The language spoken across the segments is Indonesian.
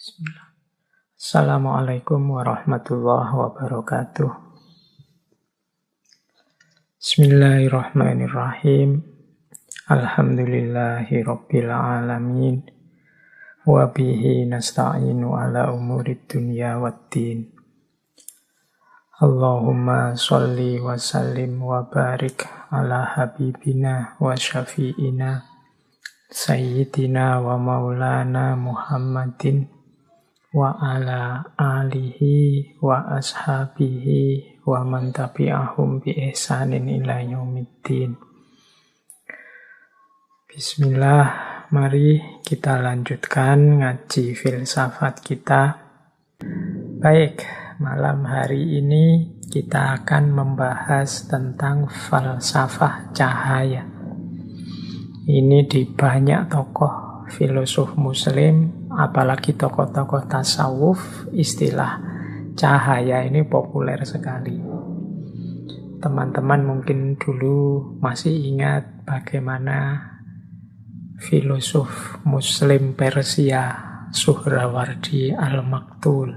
Bismillah. Assalamualaikum warahmatullahi wabarakatuh. Bismillahirrahmanirrahim. Alhamdulillahi rabbil alamin. Wa bihi nasta'inu ala umurid dunya waddin. Allahumma sholli wa sallim wa barik ala habibina wa syafi'ina sayyidina wa maulana Muhammadin wa ala alihi wa ashabihi wa man tabi'ahum bi ihsanin ila yaumiddin. Bismillah, mari kita lanjutkan ngaji filsafat kita. Baik, malam hari ini kita akan membahas tentang falsafah cahaya. Ini di banyak tokoh filosof muslim, apalagi tokoh-tokoh tasawuf, istilah cahaya ini populer sekali. Teman-teman mungkin dulu masih ingat bagaimana filosof muslim Persia Suhrawardi Al-Maktul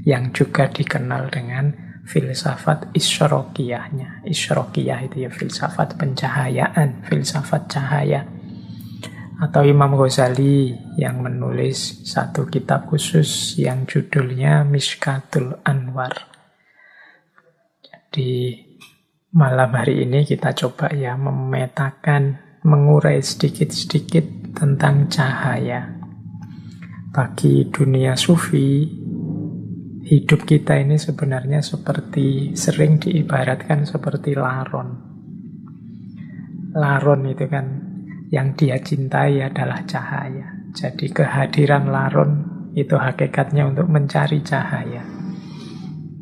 yang juga dikenal dengan filsafat Isyraqiyahnya. Isyraqiyah itu ya filsafat pencahayaan, filsafat cahaya. Atau Imam Ghazali yang menulis satu kitab khusus yang judulnya Mishkatul Anwar. Jadi malam hari ini kita coba ya memetakan, mengurai sedikit-sedikit tentang cahaya. Bagi dunia sufi, hidup kita ini sebenarnya sering diibaratkan seperti laron. Laron itu kan yang dia cintai adalah cahaya. Jadi kehadiran laron itu hakikatnya untuk mencari cahaya.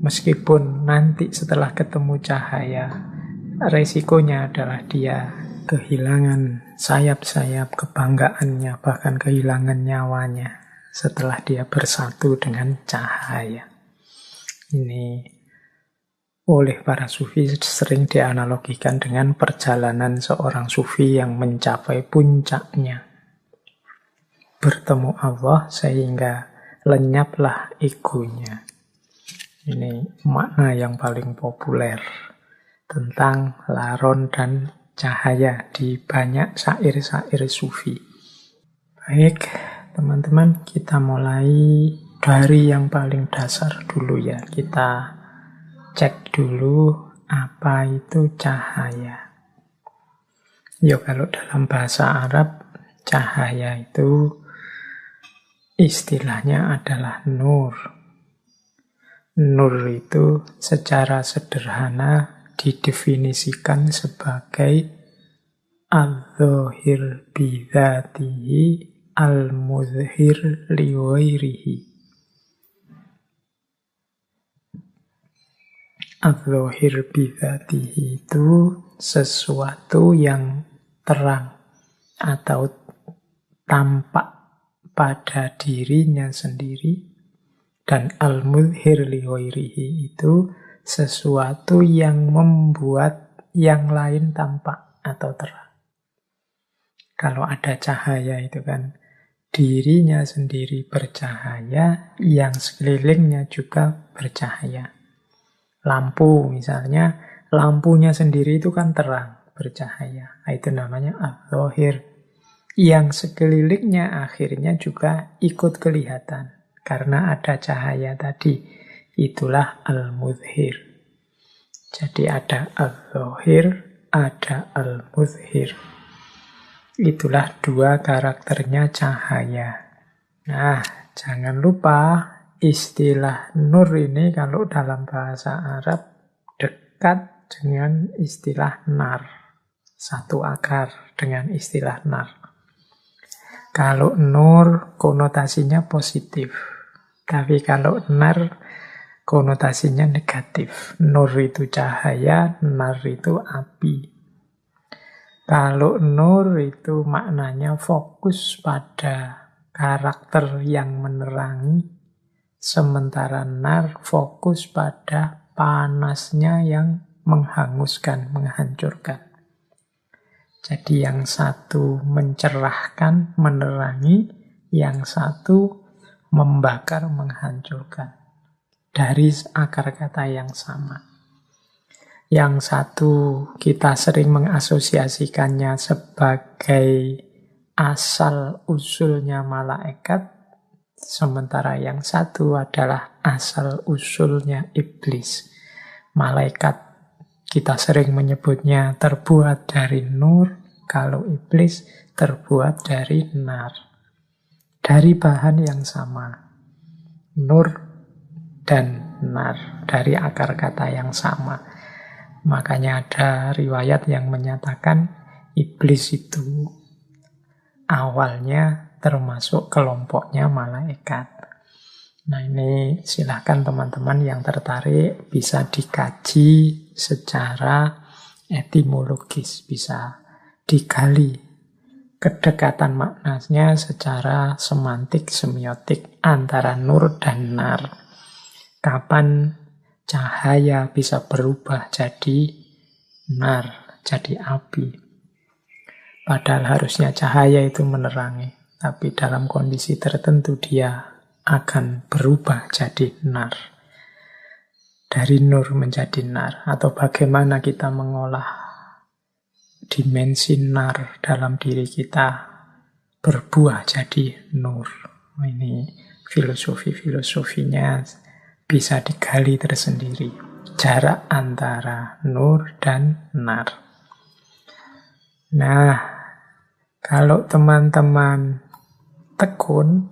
Meskipun nanti setelah ketemu cahaya, resikonya adalah dia kehilangan sayap-sayap kebanggaannya, bahkan kehilangan nyawanya setelah dia bersatu dengan cahaya. Ini oleh para sufi sering dianalogikan dengan perjalanan seorang sufi yang mencapai puncaknya. Bertemu Allah sehingga lenyaplah egonya. Ini makna yang paling populer tentang laron dan cahaya di banyak syair-syair sufi. Baik, teman-teman, kita mulai dari yang paling dasar dulu ya. Kita cek dulu apa itu cahaya. Kalau dalam bahasa Arab, cahaya itu istilahnya adalah nur. Nur itu secara sederhana didefinisikan sebagai al-dhahir bidzatihi al-mudhhir liwairihi. Al-dhahir bidzatihi itu sesuatu yang terang atau tampak pada dirinya sendiri, dan al-mudhhir liwairihi itu sesuatu yang membuat yang lain tampak atau terang. Kalau ada cahaya itu kan dirinya sendiri bercahaya, yang sekelilingnya juga bercahaya. Lampu misalnya, lampunya sendiri itu kan terang, bercahaya. Itu namanya al-dhahir. Yang sekelilingnya akhirnya juga ikut kelihatan karena ada cahaya tadi. Itulah al-mudhhir. Jadi ada al-dhahir, ada al-mudhhir. Itulah dua karakternya cahaya. Nah, jangan lupa istilah nur ini kalau dalam bahasa Arab dekat dengan istilah nar. Satu akar dengan istilah nar. Kalau nur konotasinya positif. Tapi kalau nar konotasinya negatif. Nur itu cahaya, nar itu api. Kalau nur itu maknanya fokus pada karakter yang menerangi, sementara nar fokus pada panasnya yang menghanguskan, menghancurkan. Jadi yang satu mencerahkan, menerangi, yang satu membakar, menghancurkan. Dari akar kata yang sama. Yang satu kita sering mengasosiasikannya sebagai asal usulnya malaikat, sementara yang satu adalah asal usulnya iblis. Malaikat kita sering menyebutnya terbuat dari nur, kalau iblis terbuat dari nar. Dari bahan yang sama, nur dan nar, dari akar kata yang sama. Makanya ada riwayat yang menyatakan iblis itu awalnya termasuk kelompoknya malaikat. Nah ini silahkan teman-teman yang tertarik bisa dikaji secara etimologis, bisa digali kedekatan maknanya secara semantik, semiotik antara nur dan nar. Kapan cahaya bisa berubah jadi nar, jadi api. Padahal harusnya cahaya itu menerangi, tapi dalam kondisi tertentu dia akan berubah jadi nar. Dari nur menjadi nar. Atau bagaimana kita mengolah dimensi nar dalam diri kita berbuah jadi nur. Ini filosofinya bisa digali tersendiri. Jarak antara nur dan nar. Nah, kalau teman-teman tekun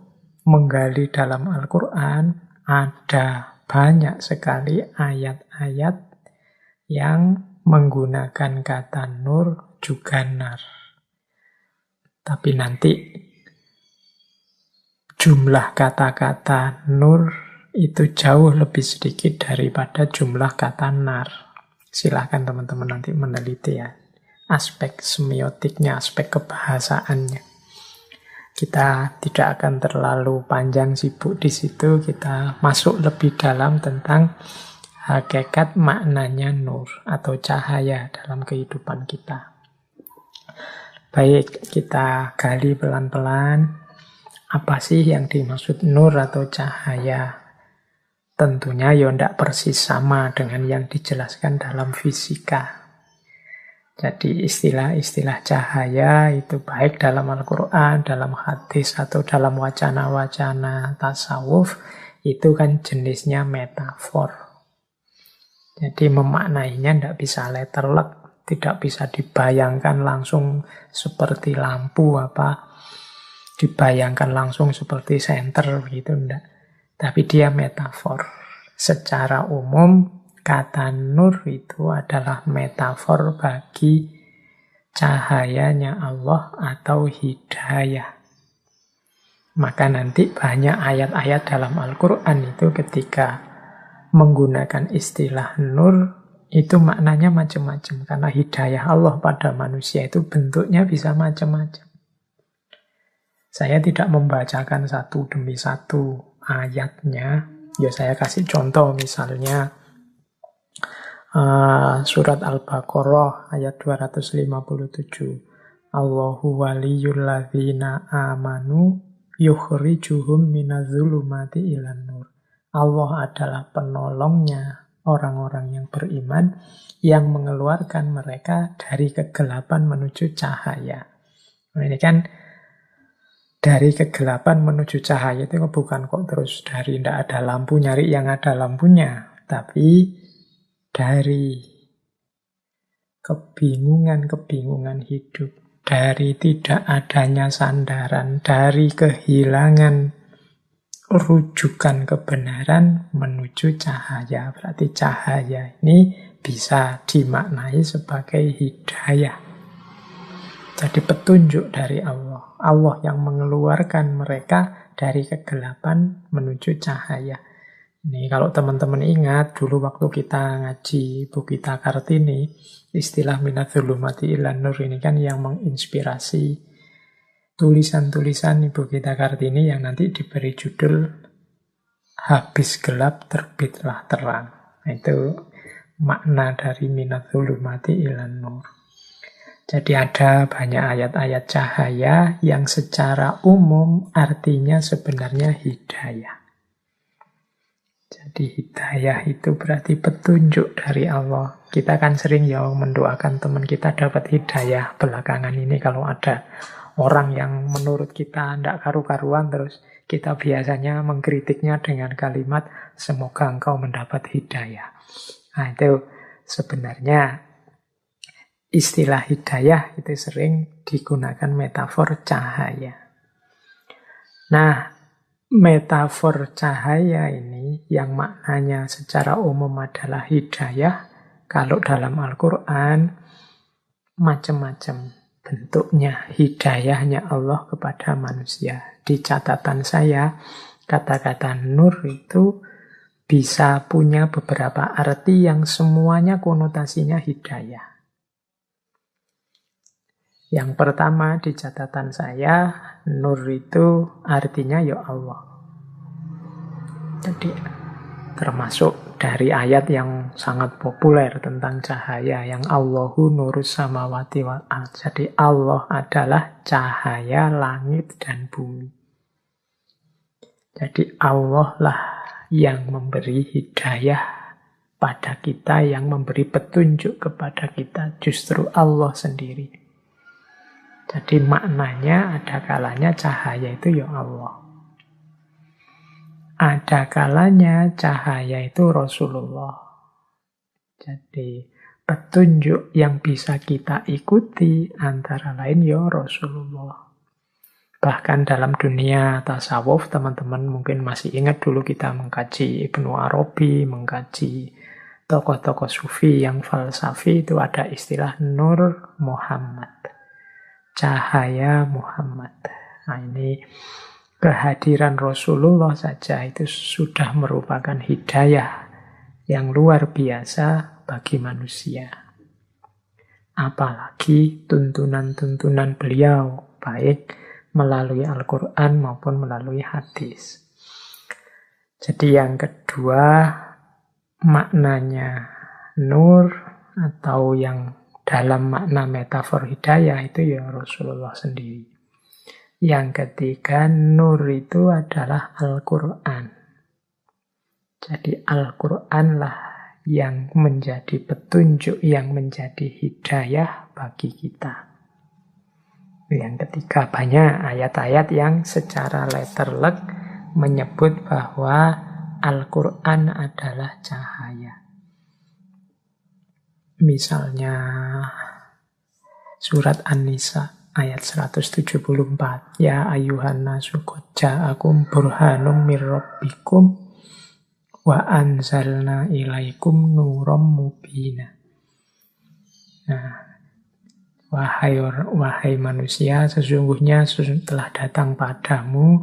menggali dalam Al-Quran, ada banyak sekali ayat-ayat yang menggunakan kata nur juga nar. Tapi nanti jumlah kata-kata nur itu jauh lebih sedikit daripada jumlah kata nar. Silahkan teman-teman nanti meneliti ya. Aspek semiotiknya, aspek kebahasaannya. Kita tidak akan terlalu panjang sibuk di situ. Kita masuk lebih dalam tentang hakikat maknanya nur atau cahaya dalam kehidupan kita. Baik, kita gali pelan-pelan. Apa sih yang dimaksud nur atau cahaya? Tentunya ya tidak persis sama dengan yang dijelaskan dalam fisika. Jadi istilah-istilah cahaya itu baik dalam Al-Quran, dalam hadis, atau dalam wacana-wacana tasawuf, itu kan jenisnya metafor. Jadi memaknainya tidak bisa letterlek, tidak bisa dibayangkan langsung seperti lampu, dibayangkan langsung seperti senter, gitu, enggak. Tapi dia metafor. Secara umum, kata nur itu adalah metafor bagi cahayanya Allah atau hidayah. Maka nanti banyak ayat-ayat dalam Al-Quran itu ketika menggunakan istilah nur, itu maknanya macam-macam. Karena hidayah Allah pada manusia itu bentuknya bisa macam-macam. Saya tidak membacakan satu demi satu ayatnya. Ya saya kasih contoh misalnya surat Al-Baqarah ayat 257. Allahu waliyul ladzina amanu yukhrijuhum minadh-dhulumati ilan nur. Allah adalah penolongnya orang-orang yang beriman yang mengeluarkan mereka dari kegelapan menuju cahaya. Nah, ini kan dari kegelapan menuju cahaya itu bukan kok terus dari tidak ada lampu nyari yang ada lampunya. Tapi dari kebingungan-kebingungan hidup, dari tidak adanya sandaran, dari kehilangan rujukan kebenaran menuju cahaya. Berarti cahaya ini bisa dimaknai sebagai hidayah. Jadi petunjuk dari Allah. Allah yang mengeluarkan mereka dari kegelapan menuju cahaya. Ini kalau teman-teman ingat, dulu waktu kita ngaji Bu Gita Kartini, istilah minadh-dhulumati ilan nur ini kan yang menginspirasi tulisan-tulisan Ibu Gita Kartini yang nanti diberi judul Habis Gelap Terbitlah Terang. Itu makna dari minadh-dhulumati ilan nur. Jadi ada banyak ayat-ayat cahaya yang secara umum artinya sebenarnya hidayah. Jadi hidayah itu berarti petunjuk dari Allah. Kita kan sering ya mendoakan teman kita dapat hidayah belakangan ini kalau ada orang yang menurut kita tidak karu-karuan, terus kita biasanya mengkritiknya dengan kalimat semoga engkau mendapat hidayah. Nah itu sebenarnya istilah hidayah itu sering digunakan metafor cahaya. Nah, metafor cahaya ini yang maknanya secara umum adalah hidayah, kalau dalam Al-Quran macam-macam bentuknya hidayahnya Allah kepada manusia. Di catatan saya, kata-kata nur itu bisa punya beberapa arti yang semuanya konotasinya hidayah. Yang pertama di catatan saya, nur itu artinya ya Allah. Jadi termasuk dari ayat yang sangat populer tentang cahaya, yang Allahu nurus samawati wal ardh. Jadi Allah adalah cahaya langit dan bumi. Jadi Allah lah yang memberi hidayah pada kita, yang memberi petunjuk kepada kita, justru Allah sendiri. Jadi maknanya ada kalanya cahaya itu ya Allah. Ada kalanya cahaya itu Rasulullah. Jadi petunjuk yang bisa kita ikuti antara lain ya Rasulullah. Bahkan dalam dunia tasawuf, teman-teman mungkin masih ingat dulu kita mengkaji Ibnu Arabi, mengkaji tokoh-tokoh sufi yang falsafi, itu ada istilah Nur Muhammad. Cahaya Muhammad. Nah ini kehadiran Rasulullah saja itu sudah merupakan hidayah yang luar biasa bagi manusia. Apalagi tuntunan-tuntunan beliau, baik melalui Al-Quran maupun melalui hadis. Jadi yang kedua, maknanya nur atau yang dalam makna metafor hidayah itu ya Rasulullah sendiri. Yang ketiga, nur itu adalah Al-Quran. Jadi Al-Quran lah yang menjadi petunjuk, yang menjadi hidayah bagi kita. Yang ketiga, banyak ayat-ayat yang secara letterlek menyebut bahwa Al-Quran adalah cahaya. Misalnya surat An-Nisa ayat 174. Ya ayuhan nasu qad ja'akum burhanum mir rabbikum wa anzalna ilaikum nuram mubina. Nah, wahai manusia, sesungguhnya telah datang padamu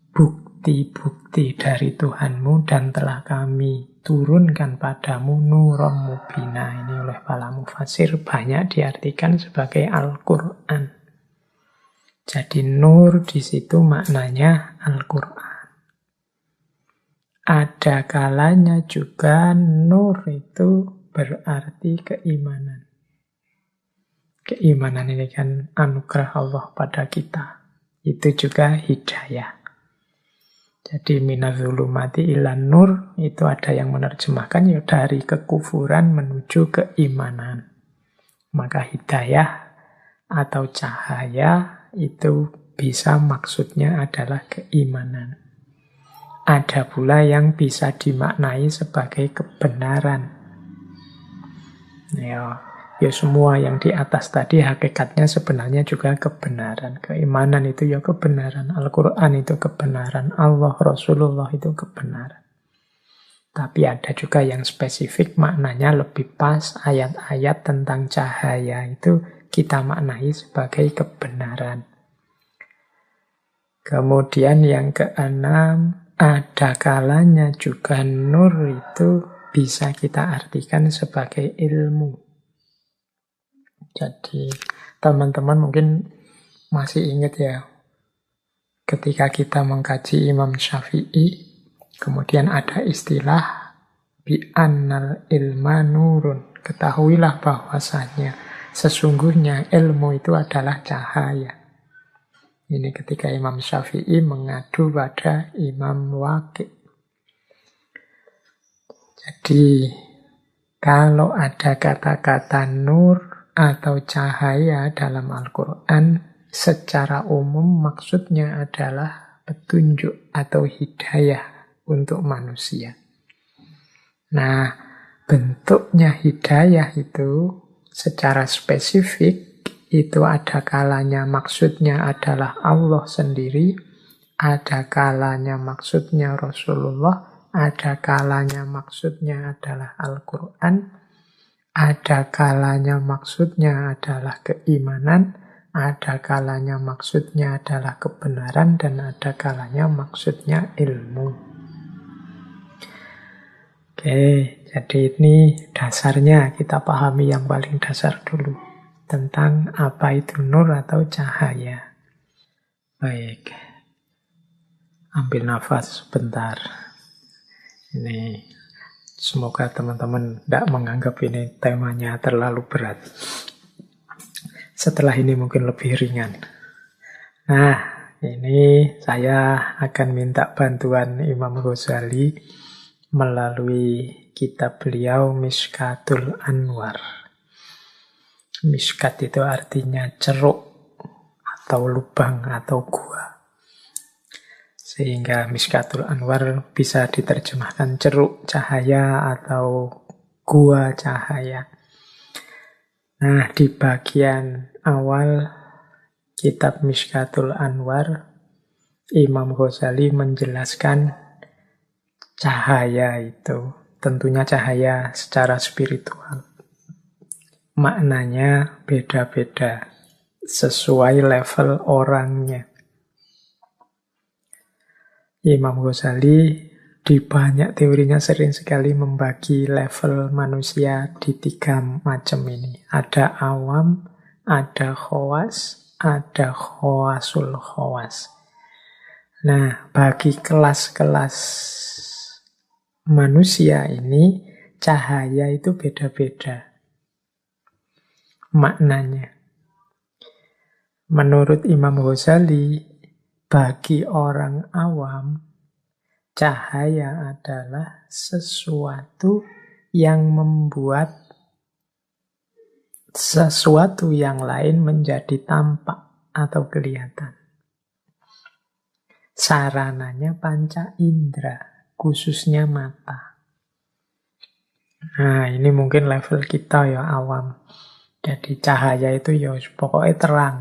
bukti-bukti dari Tuhanmu dan telah kami turunkan padamu nuram mubina. Ini oleh para mufasir banyak diartikan sebagai Al-Quran. Jadi nur di situ maknanya Al-Quran. Ada kalanya juga nur itu berarti keimanan. Keimanan ini kan anugerah Allah pada kita. Itu juga hidayah. Jadi minazulumati ilan nur, itu ada yang menerjemahkan ya dari kekufuran menuju keimanan. Maka hidayah atau cahaya itu bisa maksudnya adalah keimanan. Ada pula yang bisa dimaknai sebagai kebenaran. Ya semua yang di atas tadi hakikatnya sebenarnya juga kebenaran. Keimanan itu ya kebenaran. Al-Quran itu kebenaran. Allah, Rasulullah itu kebenaran. Tapi ada juga yang spesifik maknanya lebih pas. Ayat-ayat tentang cahaya itu kita maknai sebagai kebenaran. Kemudian yang keenam, ada kalanya juga nur itu bisa kita artikan sebagai ilmu. Jadi teman-teman mungkin masih ingat ya, ketika kita mengkaji Imam Syafi'i, kemudian ada istilah bi'annal ilma nurun. Ketahuilah bahwasanya sesungguhnya ilmu itu adalah cahaya. Ini ketika Imam Syafi'i mengadu pada Imam Waqi'. Jadi, kalau ada kata-kata nur atau cahaya dalam Al-Quran, secara umum maksudnya adalah petunjuk atau hidayah untuk manusia. Nah, bentuknya hidayah itu secara spesifik itu ada kalanya maksudnya adalah Allah sendiri, ada kalanya maksudnya Rasulullah, ada kalanya maksudnya adalah Al-Quran, ada kalanya maksudnya adalah keimanan, ada kalanya maksudnya adalah kebenaran, dan ada kalanya maksudnya ilmu. Oke, jadi ini dasarnya, kita pahami yang paling dasar dulu tentang apa itu nur atau cahaya. Baik, ambil nafas sebentar. Ini semoga teman-teman tidak menganggap ini temanya terlalu berat. Setelah ini mungkin lebih ringan. Nah, ini saya akan minta bantuan Imam Ghazali melalui kitab beliau Mishkatul Anwar. Mishkat itu artinya ceruk atau lubang atau gua. Sehingga Mishkatul Anwar bisa diterjemahkan ceruk cahaya atau gua cahaya. Nah, di bagian awal kitab Mishkatul Anwar, Imam Ghazali menjelaskan cahaya itu tentunya cahaya secara spiritual. Maknanya beda-beda sesuai level orangnya. Imam Ghazali di banyak teorinya sering sekali membagi level manusia di 3 macam ini. Ada awam, ada khawas, ada khawasul khawas. Nah, bagi kelas-kelas manusia ini, cahaya itu beda-beda maknanya. Menurut Imam Ghazali, bagi orang awam, cahaya adalah sesuatu yang membuat sesuatu yang lain menjadi tampak atau kelihatan. Sarananya panca indera, khususnya mata. Nah, ini mungkin level kita ya, awam. Jadi cahaya itu ya pokoknya terang.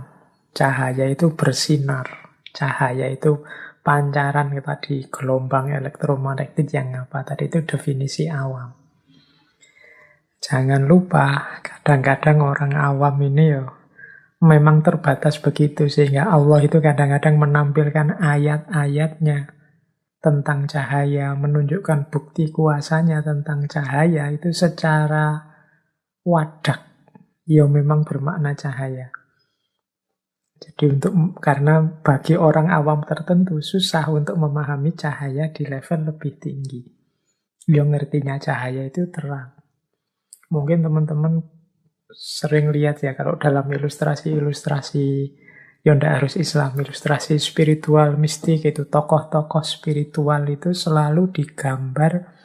Cahaya itu bersinar. Cahaya itu pancaran tadi, gelombang elektromagnetik yang apa tadi, itu definisi awam. Jangan lupa, kadang-kadang orang awam ini ya memang terbatas begitu, sehingga Allah itu kadang-kadang menampilkan ayat-ayatnya tentang cahaya, menunjukkan bukti kuasanya tentang cahaya itu secara wadak, ya memang bermakna cahaya. Jadi karena bagi orang awam tertentu susah untuk memahami cahaya di level lebih tinggi. Yang ngertinya cahaya itu terang. Mungkin teman-teman sering lihat ya, kalau dalam ilustrasi-ilustrasi, ya tidak harus Islam, ilustrasi spiritual, mistik itu, tokoh-tokoh spiritual itu selalu digambar.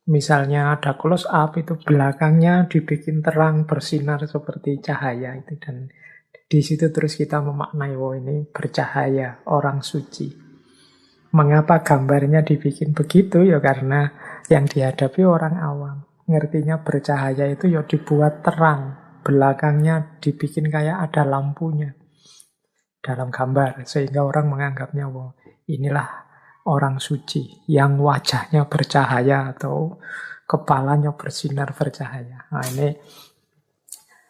Misalnya ada close up, itu belakangnya dibikin terang, bersinar seperti cahaya itu, dan di situ terus kita memaknai, oh ini bercahaya, orang suci. Mengapa gambarnya dibikin begitu? Ya karena yang dihadapi orang awam. Ngertinya bercahaya itu ya dibuat terang, belakangnya dibikin kayak ada lampunya dalam gambar, sehingga orang menganggapnya, wow, inilah orang suci yang wajahnya bercahaya atau kepalanya bersinar bercahaya. Nah,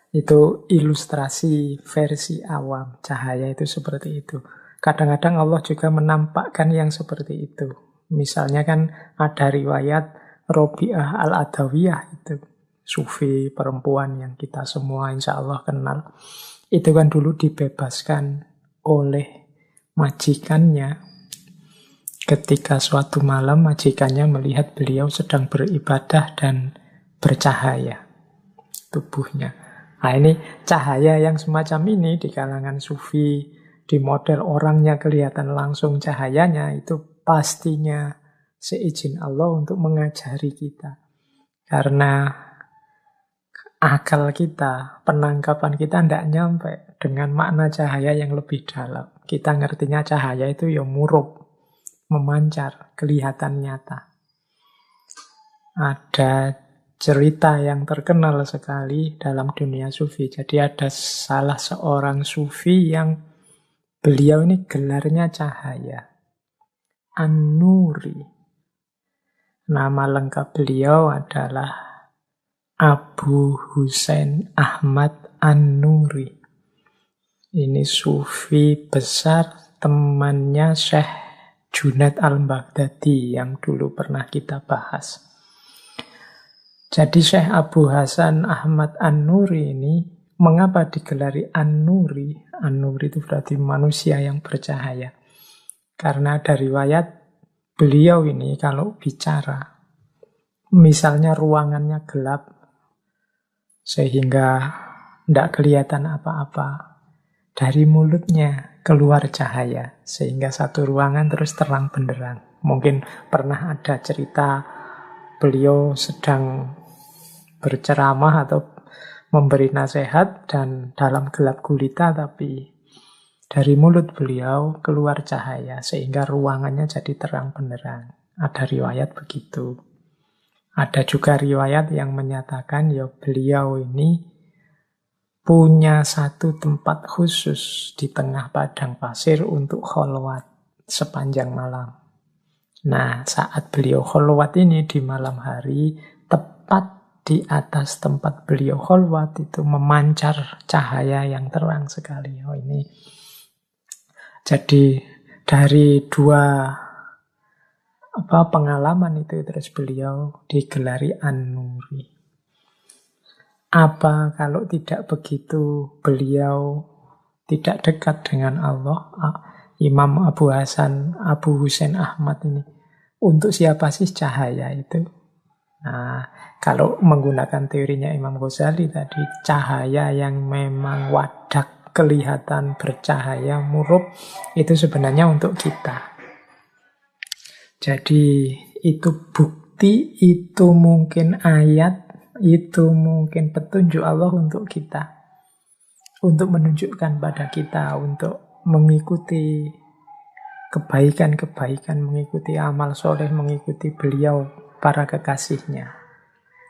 itu ilustrasi versi awam. Cahaya itu seperti itu. Kadang-kadang Allah juga menampakkan yang seperti itu. Misalnya kan ada riwayat Robi'ah al-Adawiyah, itu sufi perempuan yang kita semua insya Allah kenal. Itu kan dulu dibebaskan oleh majikannya. Ketika suatu malam majikannya melihat beliau sedang beribadah dan bercahaya tubuhnya. Nah, ini cahaya yang semacam ini di kalangan sufi, di model orangnya kelihatan langsung cahayanya, itu pastinya seizin Allah untuk mengajari kita. Karena akal kita, penangkapan kita tidak nyampe dengan makna cahaya yang lebih dalam. Kita ngertinya cahaya itu ya murub, memancar, kelihatan nyata. Ada cerita yang terkenal sekali dalam dunia sufi. Jadi ada salah seorang sufi yang beliau ini gelarnya cahaya. An-Nuri. Nama lengkap beliau adalah Abu Husain Ahmad An-Nuri. Ini sufi besar, temannya Syekh Junaid Al-Baghdadi yang dulu pernah kita bahas. Jadi Syekh Abu Hasan Ahmad An-Nuri ini, mengapa digelari An-Nuri? An-Nuri itu berarti manusia yang bercahaya. Karena ada riwayat beliau ini kalau bicara, misalnya ruangannya gelap, sehingga tidak kelihatan apa-apa, dari mulutnya keluar cahaya, sehingga satu ruangan terus terang benderang. Mungkin pernah ada cerita beliau sedang berceramah atau memberi nasihat, dan dalam gelap gulita tapi dari mulut beliau keluar cahaya, sehingga ruangannya jadi terang benderang. Ada riwayat begitu. Ada juga riwayat yang menyatakan ya beliau ini punya satu tempat khusus di tengah padang pasir untuk kholwat sepanjang malam. Nah, saat beliau kholwat ini di malam hari, tepat di atas tempat beliau kholwat itu memancar cahaya yang terang sekali. Oh, ini jadi dari dua pengalaman itu terus beliau digelari An-Nuri. Apa kalau tidak begitu beliau tidak dekat dengan Allah? Imam Abu Husain Ahmad ini, untuk siapa sih cahaya itu? Nah, kalau menggunakan teorinya Imam Ghazali tadi, cahaya yang memang wadak, kelihatan bercahaya, murub, itu sebenarnya untuk kita. Jadi itu bukti, itu mungkin ayat, itu mungkin petunjuk Allah untuk kita. Untuk menunjukkan pada kita, untuk mengikuti kebaikan-kebaikan, mengikuti amal soleh, mengikuti beliau, para kekasihnya.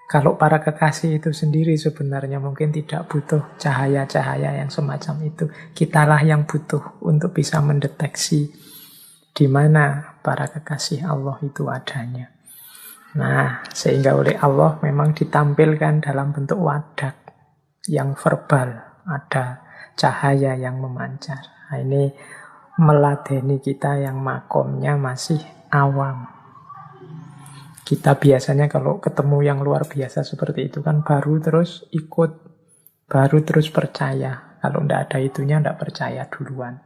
Kalau para kekasih itu sendiri sebenarnya mungkin tidak butuh cahaya-cahaya yang semacam itu. Kitalah yang butuh untuk bisa mendeteksi di mana para kekasih Allah itu adanya. Nah, sehingga oleh Allah memang ditampilkan dalam bentuk wadak yang verbal, ada cahaya yang memancar. Nah, ini meladeni kita yang makomnya masih awam. Kita biasanya kalau ketemu yang luar biasa seperti itu kan baru terus ikut, baru terus percaya. Kalau tidak ada itunya tidak percaya duluan.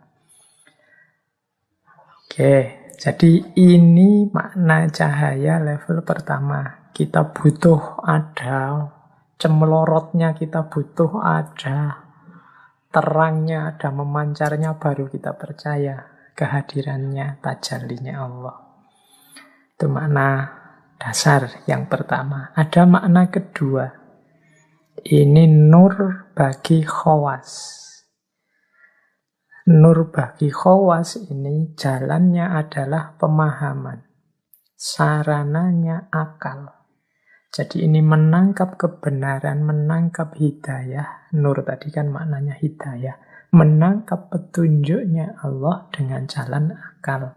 Oke, jadi ini makna cahaya level pertama. Kita butuh ada cemelorotnya, kita butuh ada terangnya, ada memancarnya, baru kita percaya kehadirannya, tajallinya Allah. Itu makna dasar yang pertama. Ada makna kedua. Ini nur bagi khawas. Nur bagi khawas ini jalannya adalah pemahaman. Sarananya akal. Jadi ini menangkap kebenaran, menangkap hidayah. Nur tadi kan maknanya hidayah. Menangkap petunjuknya Allah dengan jalan akal.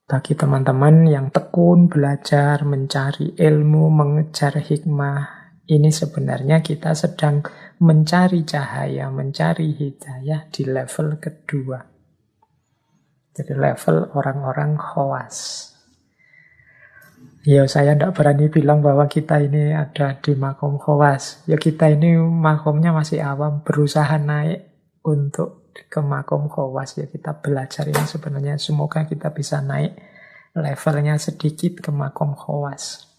Bagi teman-teman yang tekun belajar, mencari ilmu, mengejar hikmah, ini sebenarnya kita sedang mencari cahaya, mencari hidayah di level kedua. Jadi level orang-orang khawas. Ya, saya tidak berani bilang bahwa kita ini ada di makom khawas. Ya, kita ini makomnya masih awam, berusaha naik untuk ke makom khawas. Ya, kita belajar ini sebenarnya semoga kita bisa naik levelnya sedikit ke makom khawas.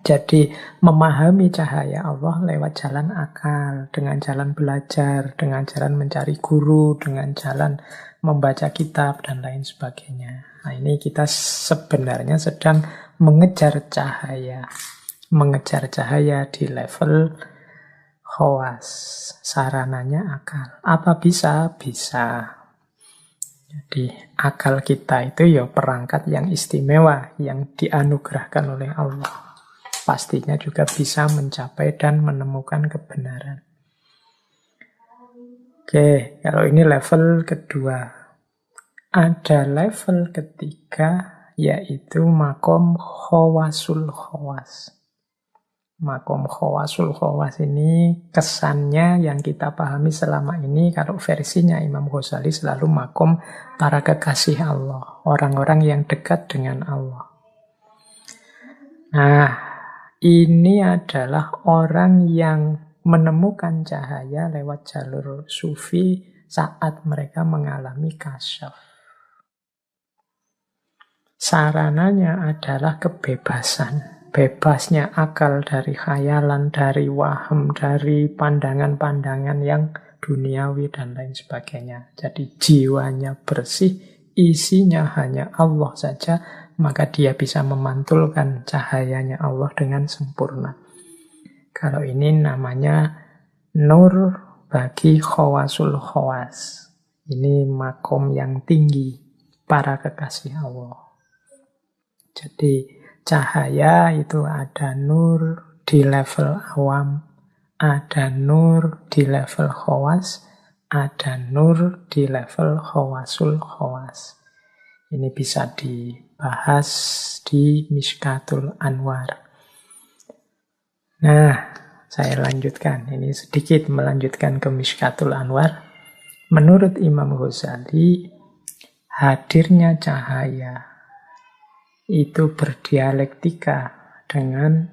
Jadi memahami cahaya Allah lewat jalan akal, dengan jalan belajar, dengan jalan mencari guru, dengan jalan membaca kitab, dan lain sebagainya. Nah, ini kita sebenarnya sedang mengejar cahaya. Mengejar cahaya di level khawas. Sarananya akal. Apa bisa? Bisa. Jadi akal kita itu ya perangkat yang istimewa, yang dianugerahkan oleh Allah. Pastinya juga bisa mencapai dan menemukan kebenaran. Oke, kalau ini level kedua. Ada level ketiga, yaitu makom khawasul khawas. Makom khawasul khawas ini kesannya yang kita pahami selama ini, kalau versinya Imam Ghazali selalu makom para kekasih Allah, orang-orang yang dekat dengan Allah. Nah, ini adalah orang yang menemukan cahaya lewat jalur sufi saat mereka mengalami kasyaf. Sarananya adalah kebebasan. Bebasnya akal dari khayalan, dari waham, dari pandangan-pandangan yang duniawi dan lain sebagainya. Jadi jiwanya bersih, isinya hanya Allah saja, maka dia bisa memantulkan cahayanya Allah dengan sempurna. Kalau ini namanya nur bagi khawasul khawas. Ini makom yang tinggi para kekasih Allah. Jadi cahaya itu ada nur di level awam, ada nur di level khawas, ada nur di level khawasul khawas. Ini bisa dibahas di Mishkatul Anwar. Nah, saya lanjutkan. Ini sedikit melanjutkan ke Mishkatul Anwar. Menurut Imam Ghazali, hadirnya cahaya itu berdialektika dengan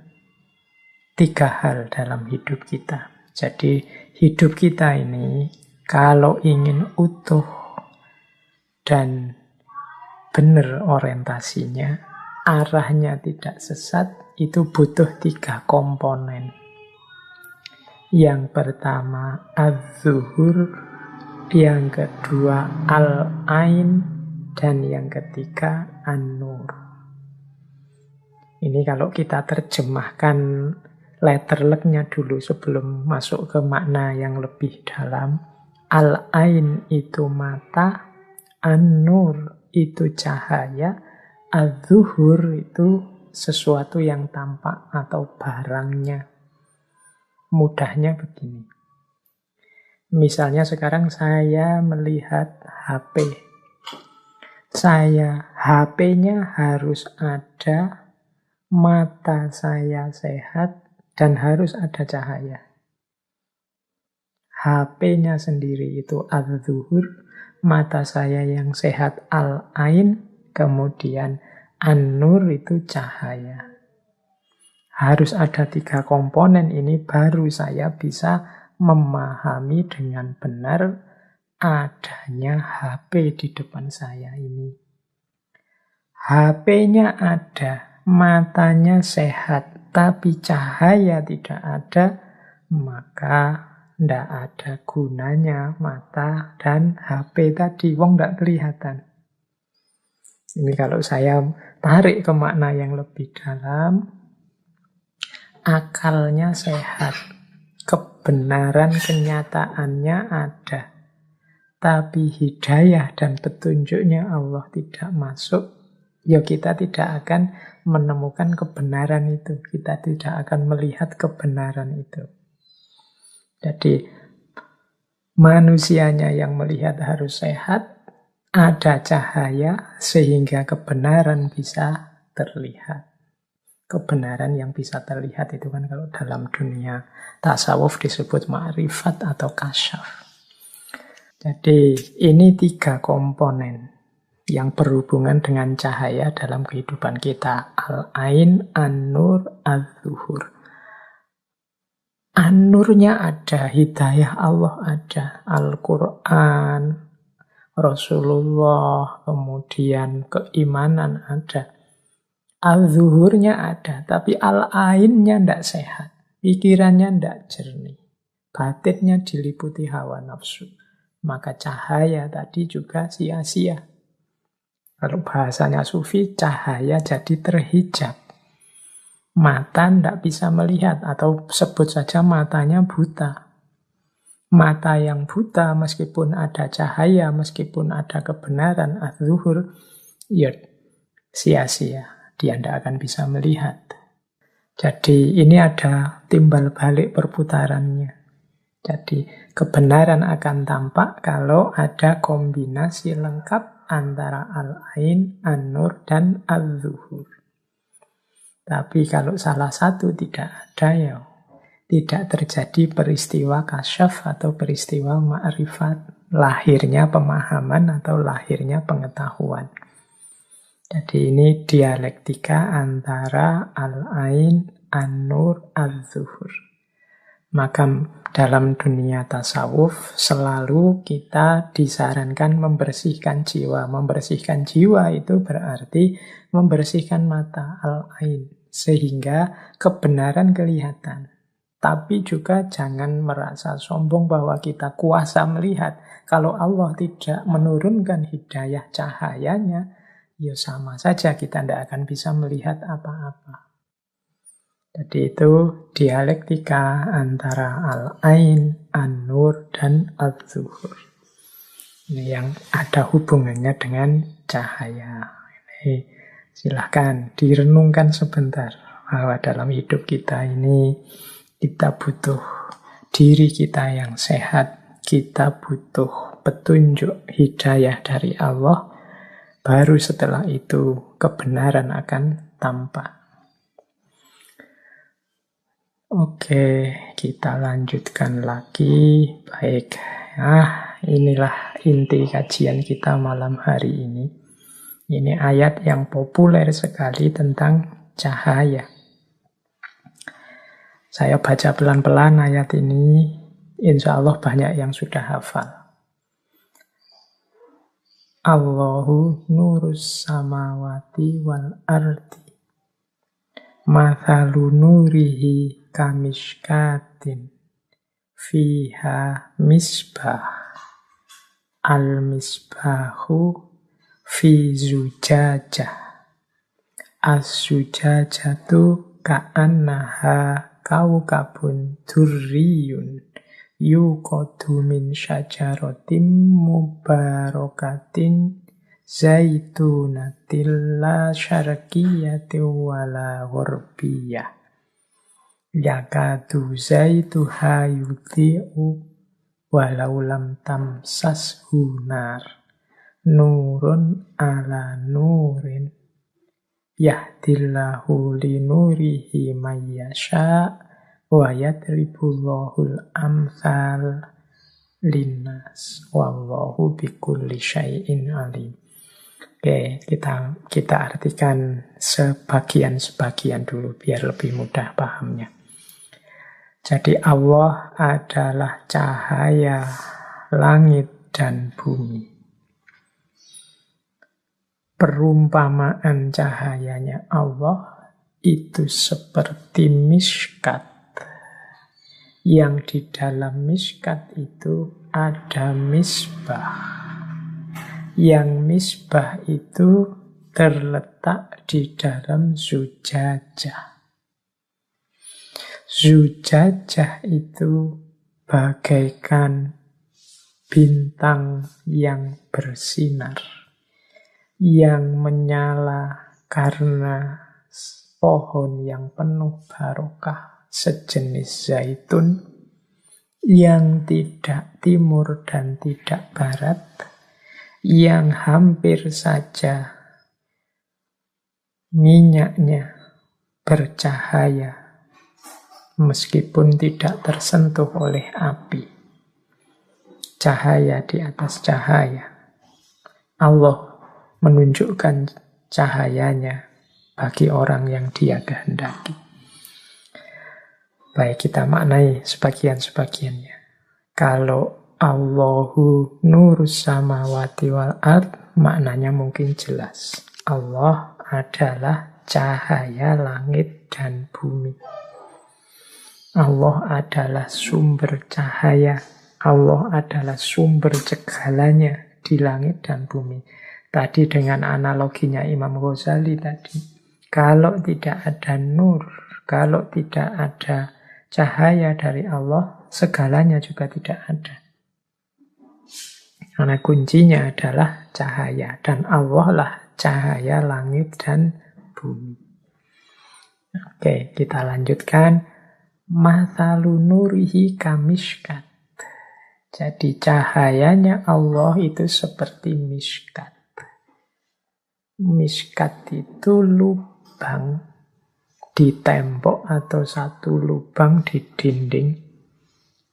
tiga hal dalam hidup kita. Jadi hidup kita ini kalau ingin utuh dan benar orientasinya, arahnya tidak sesat, itu butuh tiga komponen. Yang pertama az-zuhur, yang kedua al-ain, dan yang ketiga an-nur. Ini kalau kita terjemahkan letterleknya dulu sebelum masuk ke makna yang lebih dalam. Al-ain itu mata, an-nur itu cahaya, az-zuhur itu sesuatu yang tampak atau barangnya. Mudahnya begini. Misalnya sekarang saya melihat HP. HP-nya harus ada, mata saya sehat, dan harus ada cahaya. HP-nya sendiri itu az-zuhur, mata saya yang sehat al-ain, kemudian an-nur itu cahaya. Harus ada tiga komponen ini baru saya bisa memahami dengan benar adanya HP di depan saya ini. HP-nya ada, matanya sehat, tapi cahaya tidak ada, maka tidak ada gunanya mata dan HP tadi, wong tidak kelihatan. Ini kalau saya tarik ke makna yang lebih dalam, akalnya sehat, kebenaran kenyataannya ada, tapi hidayah dan petunjuknya Allah tidak masuk, ya kita tidak akan menemukan kebenaran itu. Kita tidak akan melihat kebenaran itu. Jadi manusianya yang melihat harus sehat, ada cahaya sehingga kebenaran bisa terlihat. Kebenaran yang bisa terlihat itu kan kalau dalam dunia tasawuf disebut ma'rifat atau kasyaf. Jadi ini tiga komponen yang berhubungan dengan cahaya dalam kehidupan kita. Al-ain, an-nur, az-zuhur. An-nurnya ada, hidayah Allah ada, Al-Quran, Rasulullah, kemudian keimanan ada. Al-zuhurnya ada, tapi al-ainnya tidak sehat. Pikirannya tidak jernih. Batinnya diliputi hawa nafsu. Maka cahaya tadi juga sia-sia. Kalau bahasanya sufi, cahaya jadi terhijab. Mata tidak bisa melihat, atau sebut saja matanya buta. Mata yang buta, meskipun ada cahaya, meskipun ada kebenaran, az-zuhur, ya sia-sia. Dia tidak akan bisa melihat. Jadi ini ada timbal balik perputarannya. Jadi kebenaran akan tampak kalau ada kombinasi lengkap antara al-ain, an-nur, dan al-zuhur. Tapi kalau salah satu tidak ada, ya tidak terjadi peristiwa kasyaf atau peristiwa ma'rifat, lahirnya pemahaman atau lahirnya pengetahuan. Jadi ini dialektika antara al-ain, an-nur, al-zuhur. Maka dalam dunia tasawuf selalu kita disarankan membersihkan jiwa. Membersihkan jiwa itu berarti membersihkan mata, al-ain, sehingga kebenaran kelihatan. Tapi juga jangan merasa sombong bahwa kita kuasa melihat. Kalau Allah tidak menurunkan hidayah cahayanya, ya sama saja kita tidak akan bisa melihat apa-apa. Jadi itu dialektika antara al-ain, an-nur, dan al-zuhur. Ini yang ada hubungannya dengan cahaya. Ini silahkan direnungkan sebentar bahwa dalam hidup kita ini kita butuh diri kita yang sehat, kita butuh petunjuk hidayah dari Allah. Baru setelah itu kebenaran akan tampak. Oke, kita lanjutkan lagi. Baik, inilah inti kajian kita malam hari ini. Ini ayat yang populer sekali tentang cahaya. Saya baca pelan-pelan ayat ini, insya Allah banyak yang sudah hafal. Allahu nurus samawati wal ardi. Mathalu nurihi kamishkatin. Fiha misbah. Al-misbahu fi zujajah. As-zujajatu ka'annaha kaukabun durriyun. Yuqadu min syajaratin mubarakatin zaitunatil la syarqiyati wala ghurbiyah. Yakadu zaituha yudhi'u walau lam tamsashu nar. Nurun ala nurin. Yahdillahu linurihi mayyasha' wa yadribullahul amthal linnas wallahu bikulli syai'in alim. Oke, kita artikan sebagian-sebagian dulu biar lebih mudah pahamnya. Jadi Allah adalah cahaya langit dan bumi. Perumpamaan cahayanya Allah itu seperti miskat. Yang di dalam miskat itu ada misbah. Yang misbah itu terletak di dalam zujajah. Zujajah itu bagaikan bintang yang bersinar, yang menyala karena pohon yang penuh barokah, sejenis zaitun yang tidak timur dan tidak barat, yang hampir saja minyaknya bercahaya meskipun tidak tersentuh oleh api. Cahaya di atas cahaya. Allah menunjukkan cahayanya bagi orang yang Dia kehendaki. Baik, kita maknai sebagian-sebagiannya. Kalau Allahu nurus samawati wal ard, maknanya mungkin jelas. Allah adalah cahaya langit dan bumi. Allah adalah sumber cahaya. Allah adalah sumber segalanya di langit dan bumi. Tadi dengan analoginya Imam Ghazali tadi, kalau tidak ada nur, kalau tidak ada cahaya dari Allah, segalanya juga tidak ada. Karena kuncinya adalah cahaya, dan Allah lah cahaya langit dan bumi. Oke, kita lanjutkan. Mathalu nurihi kamishkat. Jadi cahayanya Allah itu seperti miskat. Miskat itu lubang di tembok atau satu lubang di dinding.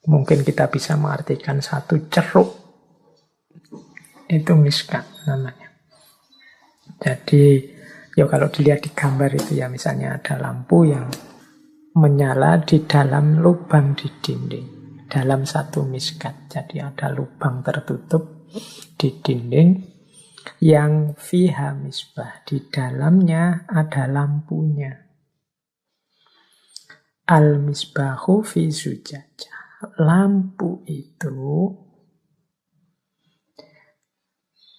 Mungkin kita bisa mengartikan satu ceruk. Itu miskat namanya. Jadi, ya kalau dilihat di gambar itu ya misalnya ada lampu yang menyala di dalam lubang di dinding. Dalam satu miskat. Jadi ada lubang tertutup di dinding yang fiha misbah. Di dalamnya ada lampunya. Al-misbahu fi zujajah. Lampu itu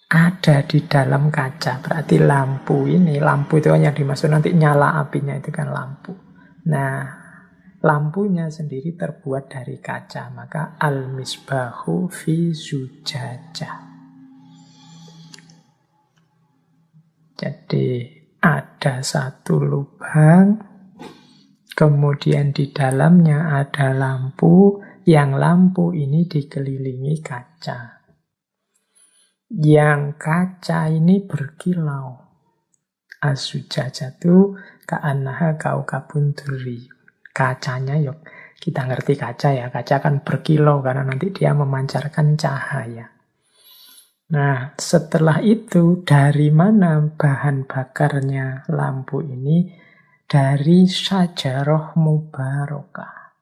ada di dalam kaca. Berarti lampu itu yang dimaksud nanti nyala apinya itu kan lampu. Nah, lampunya sendiri terbuat dari kaca. Maka al-misbahu fi zujajah. Jadi ada satu lubang, kemudian di dalamnya ada lampu, yang lampu ini dikelilingi kaca. Yang kaca ini berkilau. As-sujajatu ka'annaha kaukabun durri. Kacanya yuk, kita ngerti kaca ya, kaca kan berkilau karena nanti dia memancarkan cahaya. Nah, setelah itu dari mana bahan bakarnya lampu ini? Dari syajarah mubarakah.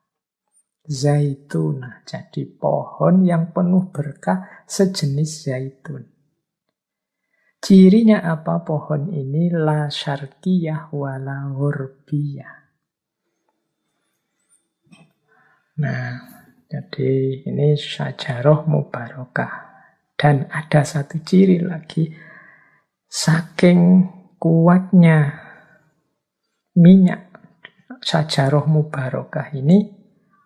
Zaitunah, jadi pohon yang penuh berkah sejenis zaitun. Cirinya apa pohon ini? La syarqiyah wala ghurbiyah. Nah, jadi ini syajarah mubarakah. Dan ada satu ciri lagi, saking kuatnya minyak syajarah mubarakah ini,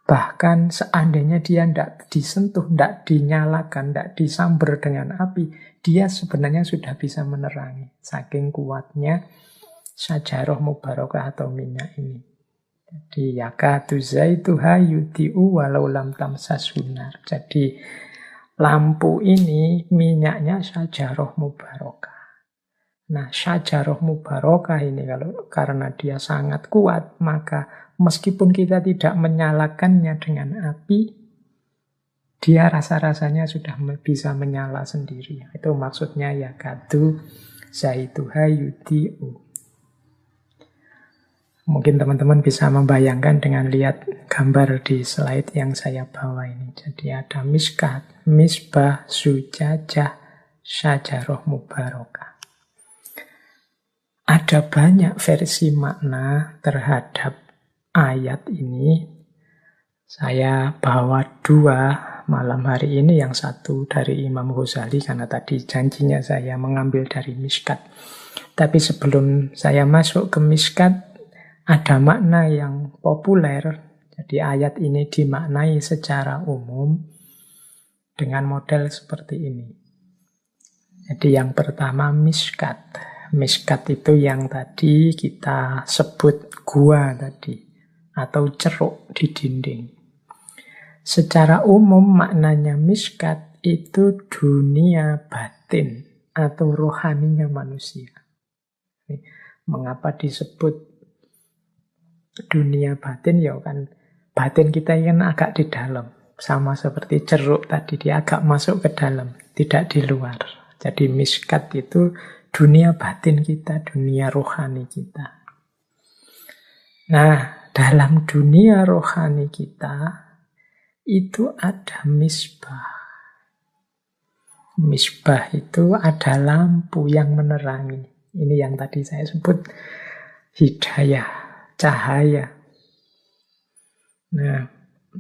bahkan seandainya dia tidak disentuh, tidak dinyalakan, tidak disambar dengan api, dia sebenarnya sudah bisa menerangi. Saking kuatnya syajarah mubarakah atau minyak ini. Jadi yakatu zaituha yuti'u walau lam tamsas sunar. Jadi lampu ini minyaknya syajarah mubarakah. Nah, syajarah mubarakah ini karena dia sangat kuat, maka meskipun kita tidak menyalakannya dengan api, dia rasa-rasanya sudah bisa menyala sendiri. Itu maksudnya yakatu zaituha yuti'u. Mungkin teman-teman bisa membayangkan dengan lihat gambar di slide yang saya bawa ini. Jadi ada miskat, misbah, zujajah, syajarah mubarakah. Ada banyak versi makna terhadap ayat ini. Saya bawa dua malam hari ini, yang satu dari Imam Ghazali karena tadi janjinya saya mengambil dari miskat. Tapi sebelum saya masuk ke miskat, ada makna yang populer. Jadi ayat ini dimaknai secara umum dengan model seperti ini. Jadi yang pertama miskat. Miskat itu yang tadi kita sebut gua tadi, atau ceruk di dinding. Secara umum maknanya miskat itu dunia batin atau rohaninya manusia. Mengapa disebut dunia batin? Ya kan batin kita kan agak di dalam, sama seperti ceruk tadi, dia agak masuk ke dalam, tidak di luar. Jadi miskat itu dunia batin kita, dunia rohani kita. Nah, dalam dunia rohani kita itu ada misbah. Misbah itu ada lampu yang menerangi. Ini yang tadi saya sebut hidayah, cahaya. Nah,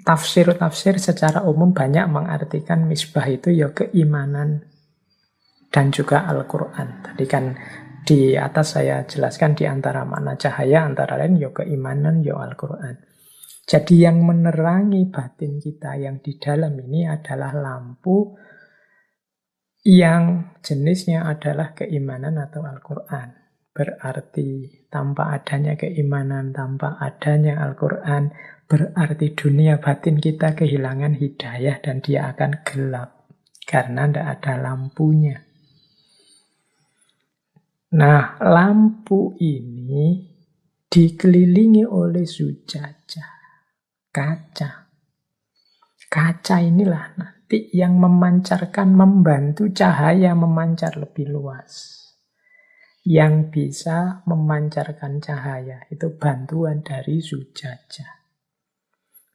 tafsir-tafsir secara umum banyak mengartikan misbah itu ya keimanan dan juga Al-Quran. Tadi kan di atas saya jelaskan di antara makna cahaya, antara lain ya keimanan, ya Al-Quran. Jadi yang menerangi batin kita yang di dalam ini adalah lampu yang jenisnya adalah keimanan atau Al-Quran. Berarti tanpa adanya keimanan, tanpa adanya Al-Quran, berarti dunia batin kita kehilangan hidayah dan dia akan gelap. Karena tidak ada lampunya. Nah, lampu ini dikelilingi oleh zujajah, kaca. Kaca inilah nanti yang memancarkan, membantu cahaya memancar lebih luas. Yang bisa memancarkan cahaya itu bantuan dari zujajah.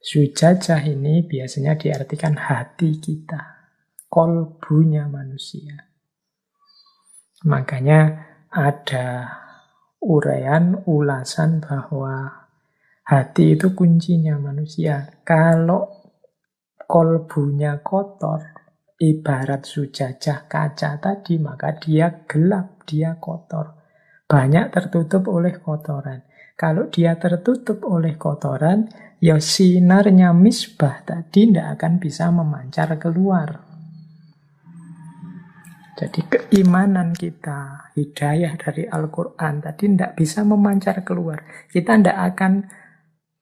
Zujajah ini biasanya diartikan hati kita, kolbunya manusia. Makanya ada uraian, ulasan bahwa hati itu kuncinya manusia. Kalau kolbunya kotor, ibarat zujajah kaca tadi, maka dia gelap, dia kotor. Banyak tertutup oleh kotoran. Kalau dia tertutup oleh kotoran, ya sinarnya misbah tadi tidak akan bisa memancar keluar. Jadi keimanan kita, hidayah dari Al-Quran tadi tidak bisa memancar keluar. Kita tidak akan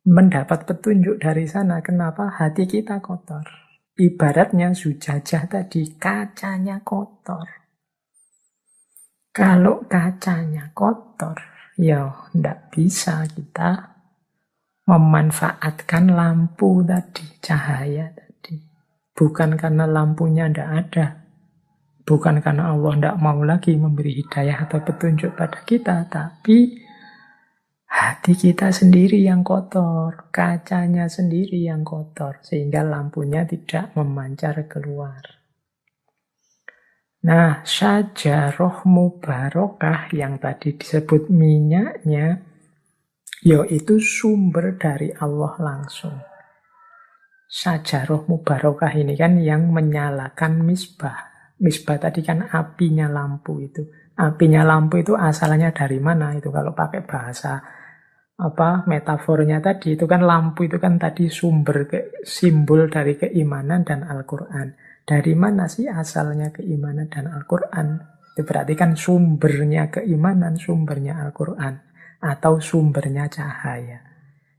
mendapat petunjuk dari sana. Kenapa? Hati kita kotor. Ibaratnya zujajah tadi, kacanya kotor. Kalau kacanya kotor, ya tidak bisa kita memanfaatkan lampu tadi, cahaya tadi. Bukan karena lampunya tidak ada. Bukan karena Allah tidak mau lagi memberi hidayah atau petunjuk pada kita, tapi hati kita sendiri yang kotor, kacanya sendiri yang kotor, sehingga lampunya tidak memancar keluar. Nah, syajarah mubarakah yang tadi disebut minyaknya, yaitu sumber dari Allah langsung. Syajarah mubarakah ini kan yang menyalakan misbah. Misbah tadi kan apinya lampu itu. Apinya lampu itu asalnya dari mana? Itu kalau pakai bahasa metafornya tadi, itu kan lampu itu kan tadi simbol dari keimanan dan Al-Quran. Dari mana sih asalnya keimanan dan Al-Quran? Itu berarti kan sumbernya keimanan, sumbernya Al-Quran. Atau sumbernya cahaya.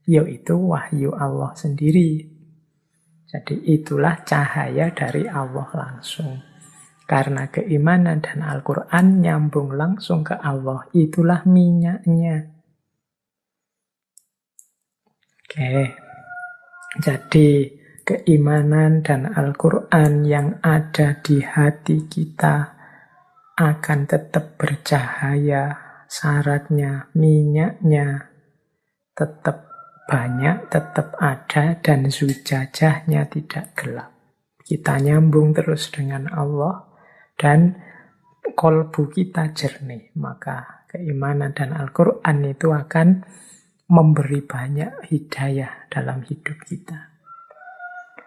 Yaitu wahyu Allah sendiri. Jadi itulah cahaya dari Allah langsung. Karena keimanan dan Al-Quran nyambung langsung ke Allah. Itulah minyaknya. Oke. Jadi keimanan dan Al-Quran yang ada di hati kita akan tetap bercahaya. Syaratnya, minyaknya tetap banyak, tetap ada, dan zujajahnya tidak gelap. Kita nyambung terus dengan Allah. Dan kolbu kita jernih, maka keimanan dan Al-Quran itu akan memberi banyak hidayah dalam hidup kita.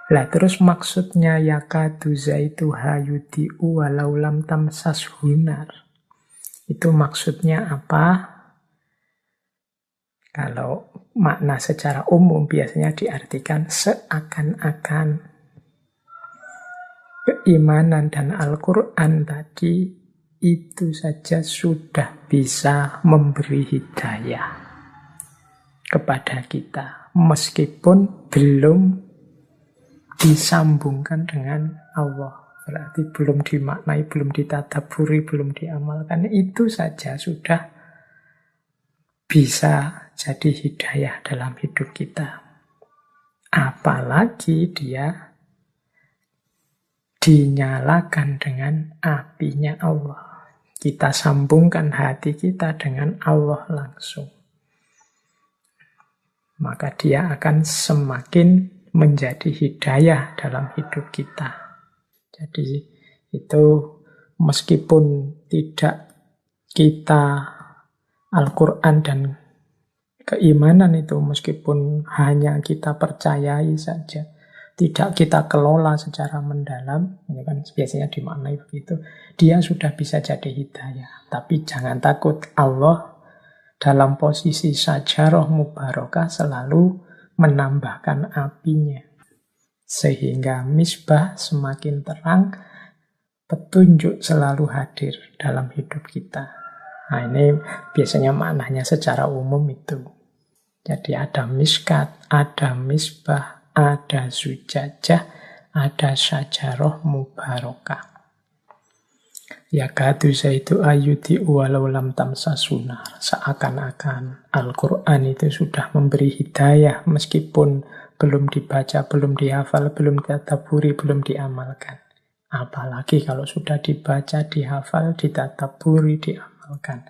Lah terus maksudnya yakadu zaituha yudi'u walau lam tamsas hunar. Itu maksudnya apa? Kalau makna secara umum biasanya diartikan seakan-akan keimanan dan Al-Quran tadi itu saja sudah bisa memberi hidayah kepada kita. Meskipun belum disambungkan dengan Allah. Berarti belum dimaknai, belum ditadaburi, belum diamalkan. Itu saja sudah bisa jadi hidayah dalam hidup kita. Apalagi dia dinyalakan dengan apinya Allah. Kita sambungkan hati kita dengan Allah langsung. Maka dia akan semakin menjadi hidayah dalam hidup kita. Jadi itu meskipun tidak kita Al-Quran dan keimanan itu meskipun hanya kita percayai saja, tidak kita kelola secara mendalam, ini kan biasanya dimaknai begitu, dia sudah bisa jadi hidayah. Tapi jangan takut, Allah dalam posisi sajarah mubarakah selalu menambahkan apinya. Sehingga misbah semakin terang, petunjuk selalu hadir dalam hidup kita. Nah ini biasanya maknanya secara umum itu. Jadi ada miskat, ada misbah, ada zujajah, ada syajarah mubarakah. Ya kadu itu ayuti walau lam tamsa sunar. Seakan-akan Al-Quran itu sudah memberi hidayah meskipun belum dibaca, belum dihafal, belum ditadaburi, belum diamalkan. Apalagi kalau sudah dibaca, dihafal, ditadaburi, diamalkan.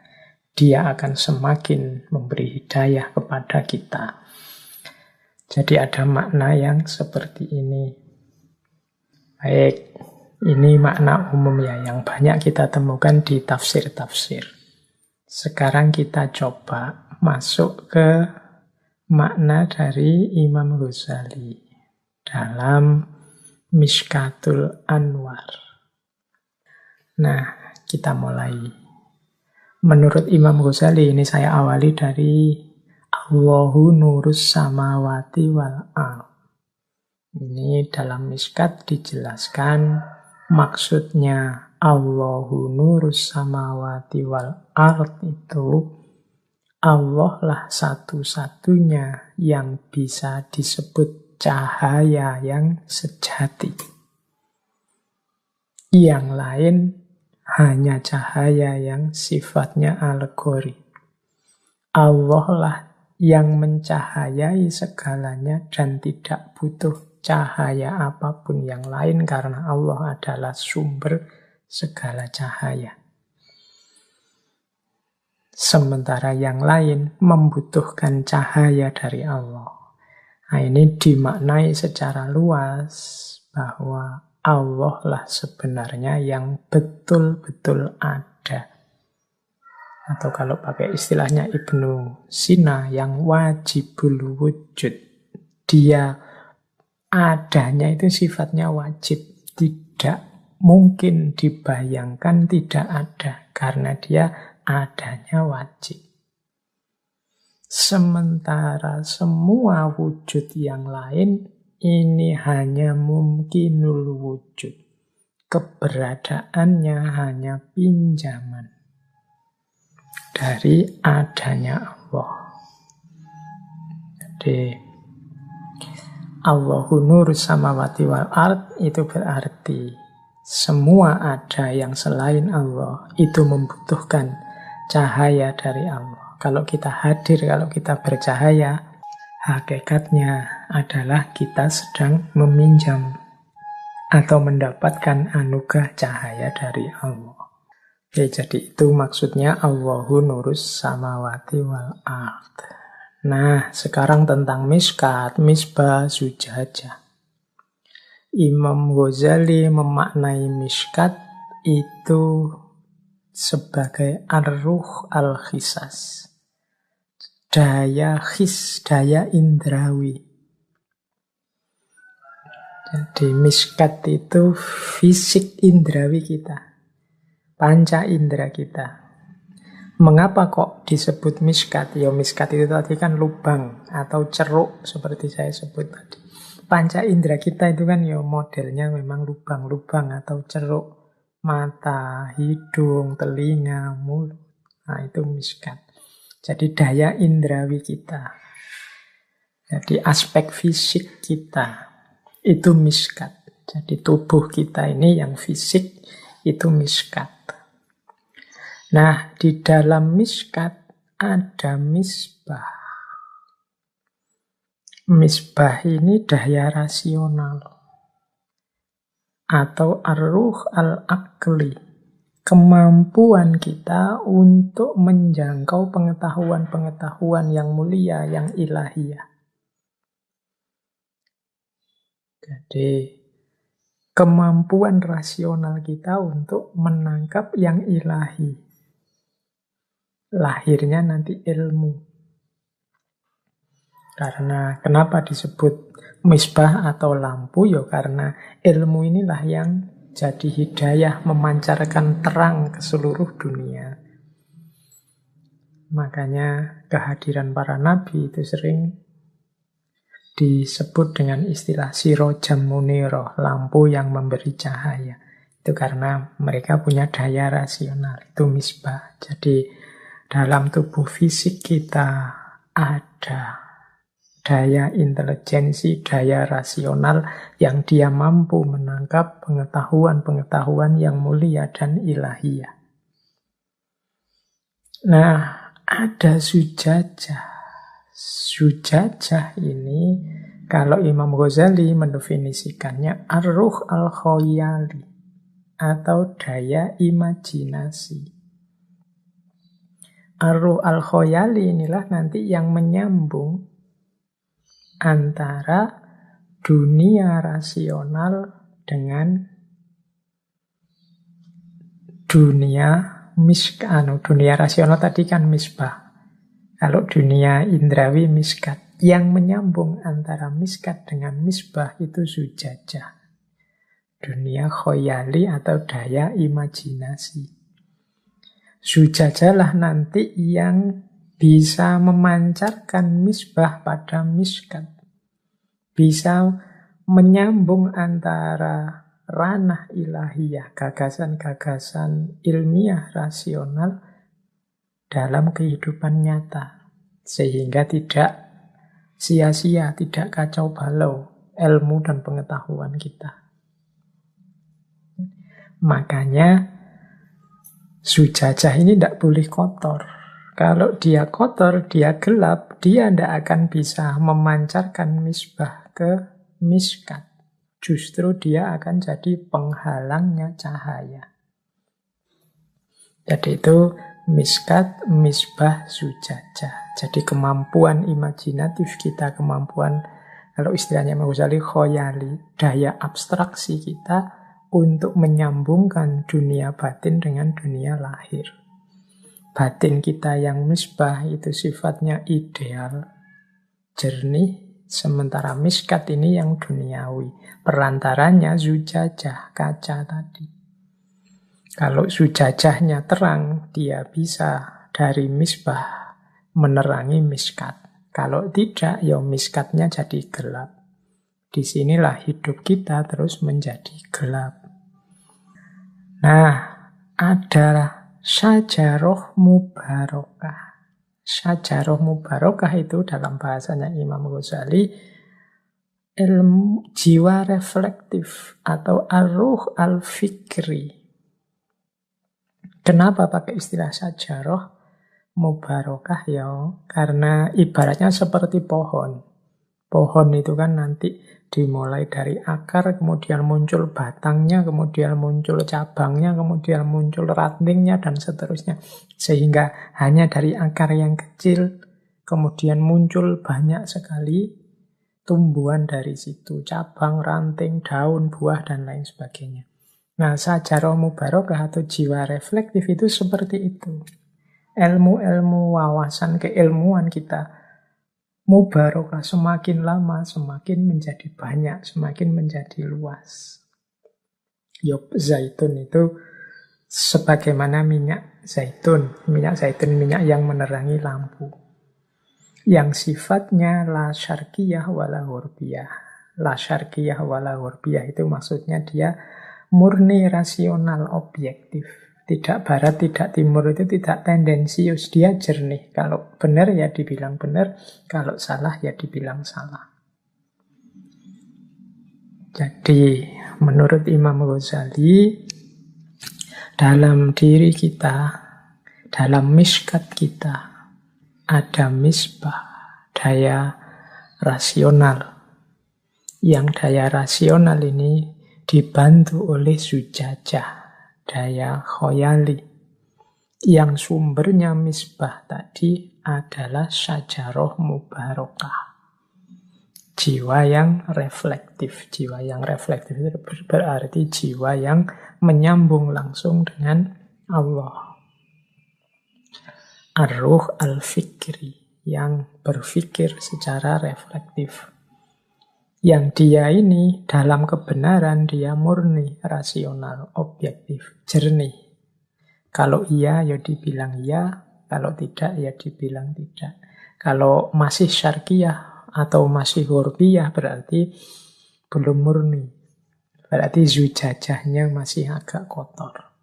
Dia akan semakin memberi hidayah kepada kita. Jadi ada makna yang seperti ini. Baik, ini makna umum ya, yang banyak kita temukan di tafsir-tafsir. Sekarang kita coba masuk ke makna dari Imam Ghazali dalam Mishkatul Anwar. Nah, kita mulai. Menurut Imam Ghazali, ini saya awali dari Allahu nurus samawati wal ard. Ini dalam Mishkat dijelaskan maksudnya Allahu nurus samawati wal ard itu Allah lah satu-satunya yang bisa disebut cahaya yang sejati. Yang lain hanya cahaya yang sifatnya alegori. Allah lah yang mencahayai segalanya dan tidak butuh cahaya apapun yang lain karena Allah adalah sumber segala cahaya. Sementara yang lain membutuhkan cahaya dari Allah. Nah, ini dimaknai secara luas bahwa Allah lah sebenarnya yang betul-betul ada. Atau kalau pakai istilahnya Ibnu Sina, yang wajibul wujud. Dia adanya itu sifatnya wajib. Tidak mungkin dibayangkan tidak ada. Karena dia adanya wajib. Sementara semua wujud yang lain ini hanya mungkinul wujud. Keberadaannya hanya pinjaman dari adanya Allah. Jadi Allahu nur samawati wal ard itu berarti semua ada yang selain Allah itu membutuhkan cahaya dari Allah. Kalau kita hadir, kalau kita bercahaya, hakikatnya adalah kita sedang meminjam atau mendapatkan anugerah cahaya dari Allah. Oke, jadi itu maksudnya Allahu nurus samawati wal ard. Nah, sekarang tentang miskat, misbah, zujajah. Imam Ghazali memaknai miskat itu sebagai ar-ruh al-khisas. Daya khis, daya indrawi. Jadi miskat itu fisik indrawi kita. Panca indera kita. Mengapa kok disebut miskat? Ya miskat itu tadi kan lubang atau ceruk seperti saya sebut tadi. Panca indera kita itu kan ya modelnya memang lubang-lubang atau ceruk. Mata, hidung, telinga, mulut. Nah itu miskat. Jadi daya indrawi kita. Jadi aspek fisik kita itu miskat. Jadi tubuh kita ini yang fisik itu miskat. Nah, di dalam miskat ada misbah. Misbah ini daya rasional atau ar-ruh al-aqli. Kemampuan kita untuk menjangkau pengetahuan-pengetahuan yang mulia, yang ilahiyah. Jadi, kemampuan rasional kita untuk menangkap yang ilahi. lahirnya nanti ilmu. Karena kenapa disebut misbah atau lampu? Ya karena ilmu inilah yang jadi hidayah, memancarkan terang ke seluruh dunia. Makanya kehadiran para nabi itu sering disebut dengan istilah sirojam muniroh, lampu yang memberi cahaya. Itu karena mereka punya daya rasional, itu misbah. Jadi dalam tubuh fisik kita ada daya intelijensi, daya rasional yang dia mampu menangkap pengetahuan-pengetahuan yang mulia dan ilahiyah. Nah, ada sujajah. Sujajah ini, kalau Imam Ghazali mendefinisikannya ar-ruh al-khoyali atau daya imajinasi. Ar-ruh al-khoyali inilah nanti yang menyambung antara dunia rasional dengan dunia dunia rasional tadi kan misbah. Kalau dunia indrawi miskat. Yang menyambung antara miskat dengan misbah itu sujajah. Dunia khoyali atau daya imajinasi. Sujajah lah nanti yang bisa memancarkan misbah pada miskat. Bisa menyambung antara ranah ilahiyah, gagasan-gagasan ilmiah rasional dalam kehidupan nyata. Sehingga tidak sia-sia, tidak kacau balau ilmu dan pengetahuan kita. Makanya sujajah ini tidak boleh kotor. Kalau dia kotor, dia gelap, dia tidak akan bisa memancarkan misbah ke miskat. Justru dia akan jadi penghalangnya cahaya. Jadi itu miskat, misbah, sujajah. Jadi kemampuan imajinatif kita, kemampuan, kalau istilahnya Imam Ghazali, khoyali, daya abstraksi kita untuk menyambungkan dunia batin dengan dunia lahir. Batin kita yang misbah itu sifatnya ideal, jernih, sementara miskat ini yang duniawi. Perantaranya zujajah, kaca tadi. Kalau sujajahnya terang, dia bisa dari misbah menerangi miskat. Kalau tidak, ya miskatnya jadi gelap. Disinilah hidup kita terus menjadi gelap. Nah, ada syajaroh mubarokah. Syajaroh mubarokah itu dalam bahasanya Imam Ghazali, ilmu jiwa reflektif atau ar-ruh al-fikri. Kenapa pakai istilah syajaroh mubarokah ya? Karena ibaratnya seperti pohon. Pohon itu kan nanti dimulai dari akar, kemudian muncul batangnya, kemudian muncul cabangnya, kemudian muncul rantingnya, dan seterusnya. Sehingga hanya dari akar yang kecil, kemudian muncul banyak sekali tumbuhan dari situ. Cabang, ranting, daun, buah, dan lain sebagainya. Nah, syajaroh mubarokah atau jiwa reflektif itu seperti itu. Ilmu-ilmu wawasan keilmuan kita mubarokah, semakin lama semakin menjadi banyak, semakin menjadi luas. Yop zaitun itu sebagaimana minyak zaitun. Minyak zaitun, minyak yang menerangi lampu. Yang sifatnya la syarqiyah wala gharbiyah. La syarqiyah wala gharbiyah itu maksudnya dia murni rasional objektif. Tidak barat, tidak timur, itu tidak tendensius. Dia jernih. Kalau benar ya dibilang benar. Kalau salah ya dibilang salah. Jadi menurut Imam Ghazali, dalam diri kita, dalam miskat kita, ada misbah, daya rasional. Yang daya rasional ini dibantu oleh sujajah, daya khoyali. Yang sumbernya misbah tadi adalah syajaroh mubarokah. Jiwa yang reflektif. Jiwa yang reflektif itu berarti jiwa yang menyambung langsung dengan Allah. Ar-ruh al-fikri, yang berpikir secara reflektif. Yang dia ini dalam kebenaran dia murni, rasional, objektif, jernih. Kalau iya ya dibilang iya, kalau tidak ya dibilang tidak. Kalau masih syarqiyah atau masih ghorбiyah berarti belum murni. Berarti zujajahnya masih agak kotor.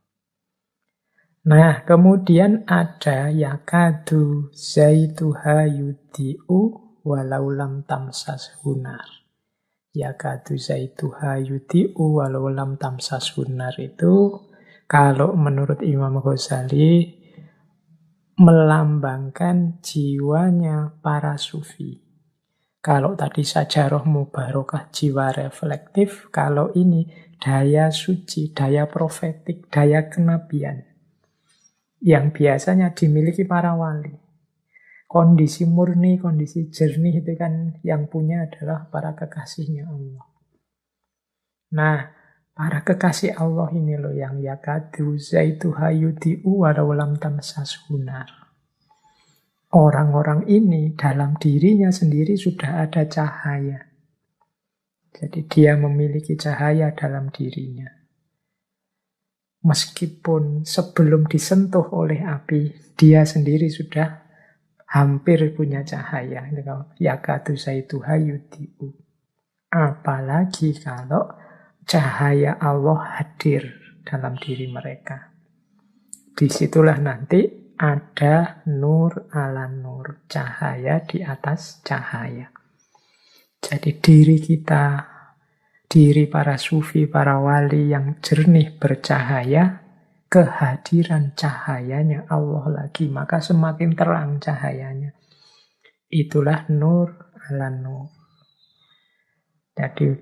Nah, kemudian ada yakadu zaituha yudhi'u walau lam tamsas hunar. Yakadu zaituha yudhi'u walau lam tamsas hunar itu kalau menurut Imam Ghazali melambangkan jiwanya para sufi. Kalau tadi sajaroh mubarokah jiwa reflektif, kalau ini daya suci, daya profetik, daya kenabian yang biasanya dimiliki para wali. Kondisi murni, kondisi jernih itu kan yang punya adalah para kekasihnya Allah. Nah, para kekasih Allah ini loh yang yakadu zaituha yudhi'u walau lam tamsas hunar. Orang-orang ini dalam dirinya sendiri sudah ada cahaya. Jadi dia memiliki cahaya dalam dirinya. Meskipun sebelum disentuh oleh api, dia sendiri sudah hampir punya cahaya. Yakadu zaituha yudhi'u. Apalagi kalau cahaya Allah hadir dalam diri mereka. Disitulah nanti ada nur ala nur, cahaya di atas cahaya. Jadi diri kita, diri para sufi, para wali yang jernih bercahaya, kehadiran cahayanya Allah lagi, maka semakin terang cahayanya. Itulah nur ala nur. Jadi,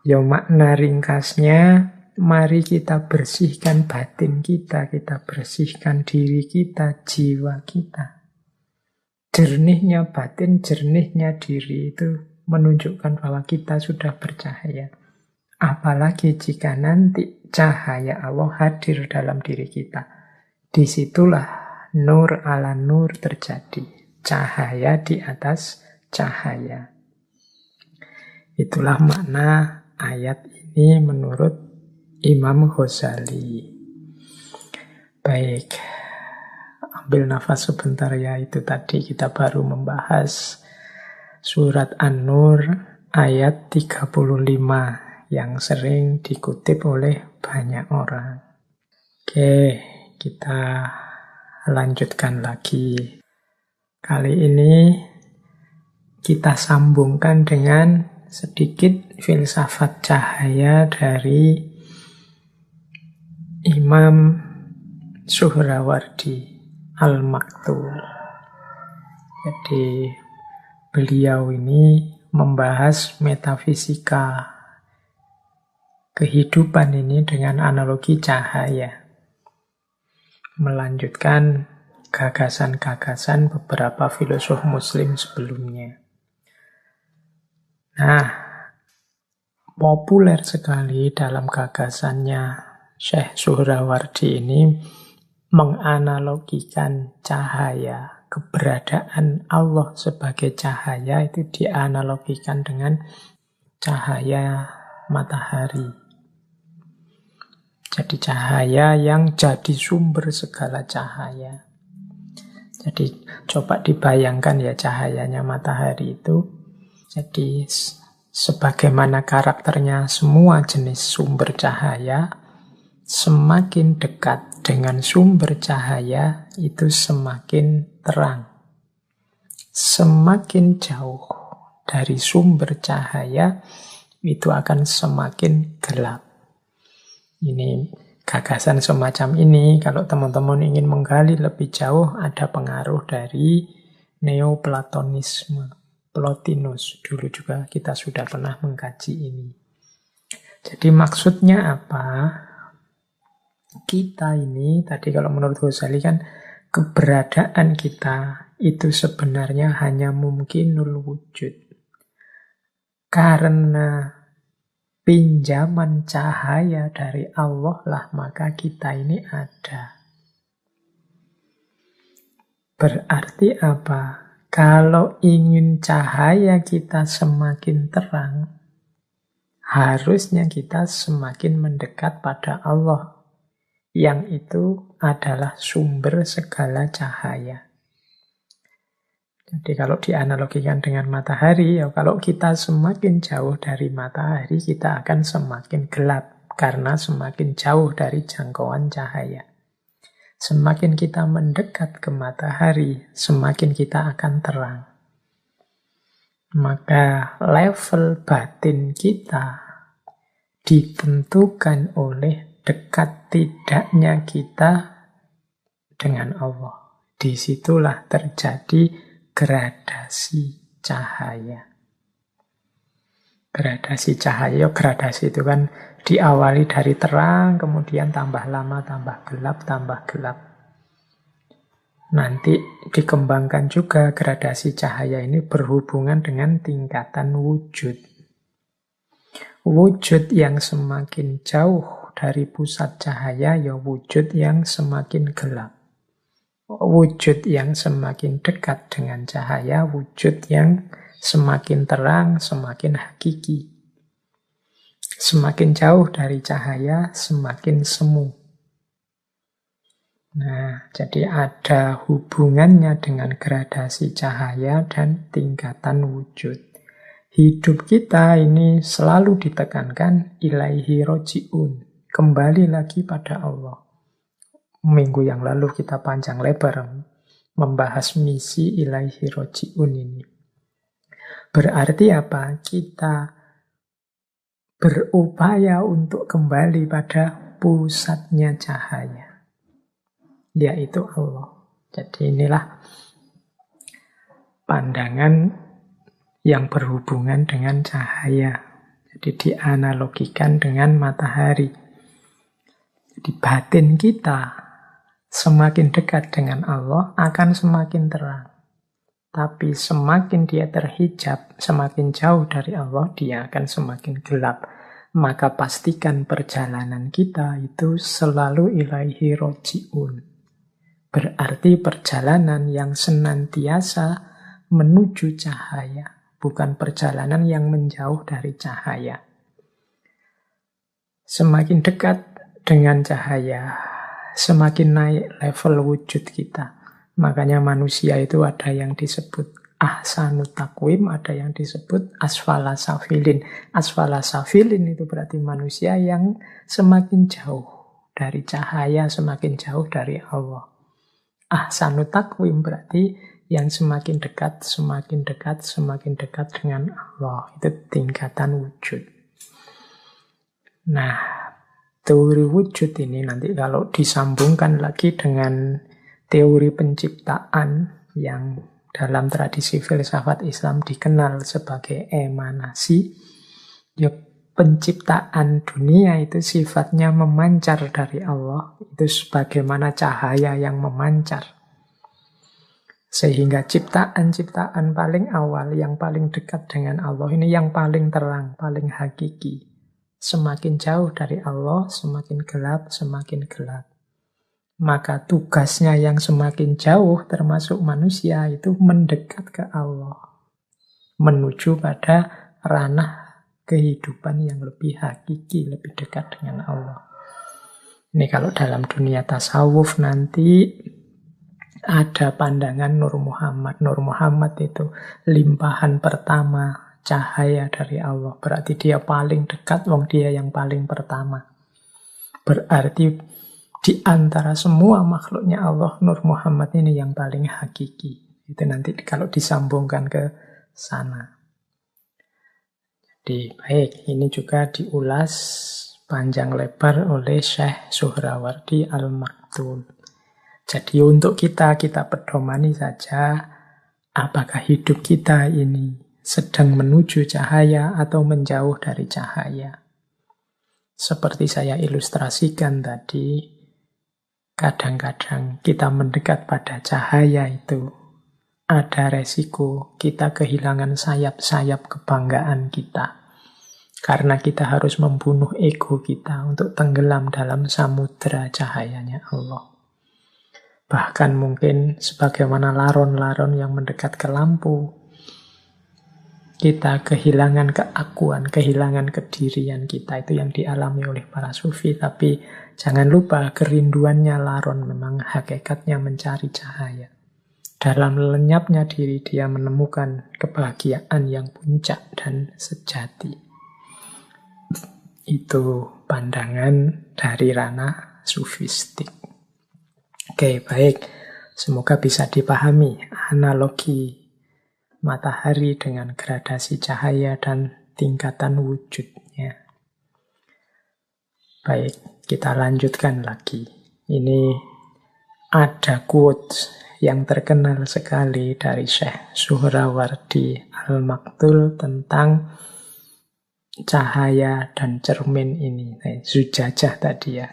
ya makna ringkasnya, mari kita bersihkan batin kita bersihkan diri kita, jiwa kita. Jernihnya batin, jernihnya diri itu menunjukkan bahwa kita sudah bercahaya. Apalagi jika nanti cahaya Allah hadir dalam diri kita. Disitulah nur ala nur terjadi. Cahaya di atas cahaya. Itulah makna ayat ini menurut Imam Ghazali. Baik, ambil nafas sebentar ya. Itu tadi kita baru membahas surat An-Nur ayat 35 yang sering dikutip oleh banyak orang. Oke, kita lanjutkan lagi. Kali ini kita sambungkan dengan sedikit filsafat cahaya dari Imam Suhrawardi Al-Maktul. Jadi beliau ini membahas metafisika kehidupan ini dengan analogi cahaya. Melanjutkan gagasan-gagasan beberapa filosof muslim sebelumnya. Nah, populer sekali dalam gagasannya Syekh Suhrawardi ini menganalogikan cahaya, keberadaan Allah sebagai cahaya itu dianalogikan dengan cahaya matahari. Jadi cahaya yang jadi sumber segala cahaya. Jadi coba dibayangkan ya cahayanya matahari itu. Jadi sebagaimana karakternya semua jenis sumber cahaya, semakin dekat dengan sumber cahaya itu semakin terang. Semakin jauh dari sumber cahaya itu akan semakin gelap. Ini gagasan semacam ini kalau teman-teman ingin menggali lebih jauh ada pengaruh dari Neoplatonisme. Plotinus, dulu juga kita sudah pernah mengkaji ini. Jadi maksudnya apa? Kita ini, tadi kalau menurut Ghazali kan, keberadaan kita itu sebenarnya hanya mungkinul wujud. Karena pinjaman cahaya dari Allah lah, maka kita ini ada. Berarti apa? Kalau ingin cahaya kita semakin terang, harusnya kita semakin mendekat pada Allah, yang itu adalah sumber segala cahaya. Jadi kalau dianalogikan dengan matahari, ya kalau kita semakin jauh dari matahari, kita akan semakin gelap, karena semakin jauh dari jangkauan cahaya. Semakin kita mendekat ke matahari, semakin kita akan terang. Maka level batin kita ditentukan oleh dekat tidaknya kita dengan Allah. Disitulah terjadi gradasi cahaya. Gradasi cahaya, gradasi itu kan diawali dari terang, kemudian tambah lama, tambah gelap, tambah gelap. Nanti dikembangkan juga gradasi cahaya ini berhubungan dengan tingkatan wujud. Wujud yang semakin jauh dari pusat cahaya, ya wujud yang semakin gelap. Wujud yang semakin dekat dengan cahaya, wujud yang semakin terang, semakin hakiki. Semakin jauh dari cahaya, semakin semu. Nah, jadi ada hubungannya dengan gradasi cahaya dan tingkatan wujud. Hidup kita ini selalu ditekankan ilaihi roji'un. Kembali lagi pada Allah. Minggu yang lalu kita panjang lebar membahas misi ilaihi roji'un ini. Berarti apa? Kita berupaya untuk kembali pada pusatnya cahaya, yaitu Allah. Jadi inilah pandangan yang berhubungan dengan cahaya. Jadi dianalogikan dengan matahari. Jadi batin kita semakin dekat dengan Allah akan semakin terang. Tapi semakin dia terhijab, semakin jauh dari Allah, dia akan semakin gelap. Maka pastikan perjalanan kita itu selalu ilaihi roji'un. Berarti perjalanan yang senantiasa menuju cahaya, bukan perjalanan yang menjauh dari cahaya. Semakin dekat dengan cahaya, semakin naik level wujud kita. Makanya manusia itu ada yang disebut ahsanut takwim, ada yang disebut asfala safilin. Asfala safilin itu berarti manusia yang semakin jauh dari cahaya, semakin jauh dari Allah. Ahsanut takwim berarti yang semakin dekat, semakin dekat, semakin dekat dengan Allah. Itu tingkatan wujud. Nah, teori wujud ini nanti kalau disambungkan lagi dengan teori penciptaan yang dalam tradisi filsafat Islam dikenal sebagai emanasi, ya penciptaan dunia itu sifatnya memancar dari Allah. Itu sebagaimana cahaya yang memancar. Sehingga ciptaan-ciptaan paling awal, yang paling dekat dengan Allah, ini yang paling terang, paling hakiki. Semakin jauh dari Allah, semakin gelap, semakin gelap. Maka tugasnya yang semakin jauh, termasuk manusia, itu mendekat ke Allah. Menuju pada ranah kehidupan yang lebih hakiki, lebih dekat dengan Allah. Ini kalau dalam dunia tasawuf nanti ada pandangan Nur Muhammad. Nur Muhammad itu limpahan pertama cahaya dari Allah. Berarti dia paling dekat, wong dia yang paling pertama. Berarti di antara semua makhluknya Allah, Nur Muhammad ini yang paling hakiki. Itu nanti kalau disambungkan ke sana. Jadi baik, ini juga diulas panjang lebar oleh Syekh Suhrawardi Al-Maktul. Jadi untuk kita pedomani saja apakah hidup kita ini sedang menuju cahaya atau menjauh dari cahaya. Seperti saya ilustrasikan tadi, kadang-kadang kita mendekat pada cahaya itu ada resiko kita kehilangan sayap-sayap kebanggaan kita. Karena kita harus membunuh ego kita untuk tenggelam dalam samudera cahayanya Allah. Bahkan mungkin sebagaimana laron-laron yang mendekat ke lampu, kita kehilangan keakuan, kehilangan kedirian kita. Itu yang dialami oleh para sufi. Tapi jangan lupa kerinduannya laron memang hakikatnya mencari cahaya. Dalam lenyapnya diri dia menemukan kebahagiaan yang puncak dan sejati. Itu pandangan dari ranah sufistik. Oke, baik. Semoga bisa dipahami analogi matahari dengan gradasi cahaya dan tingkatan wujudnya. Baik, kita lanjutkan lagi. Ini ada quotes yang terkenal sekali dari Syekh Suhrawardi Al-Maktul tentang cahaya dan cermin ini. Zujajah tadi ya.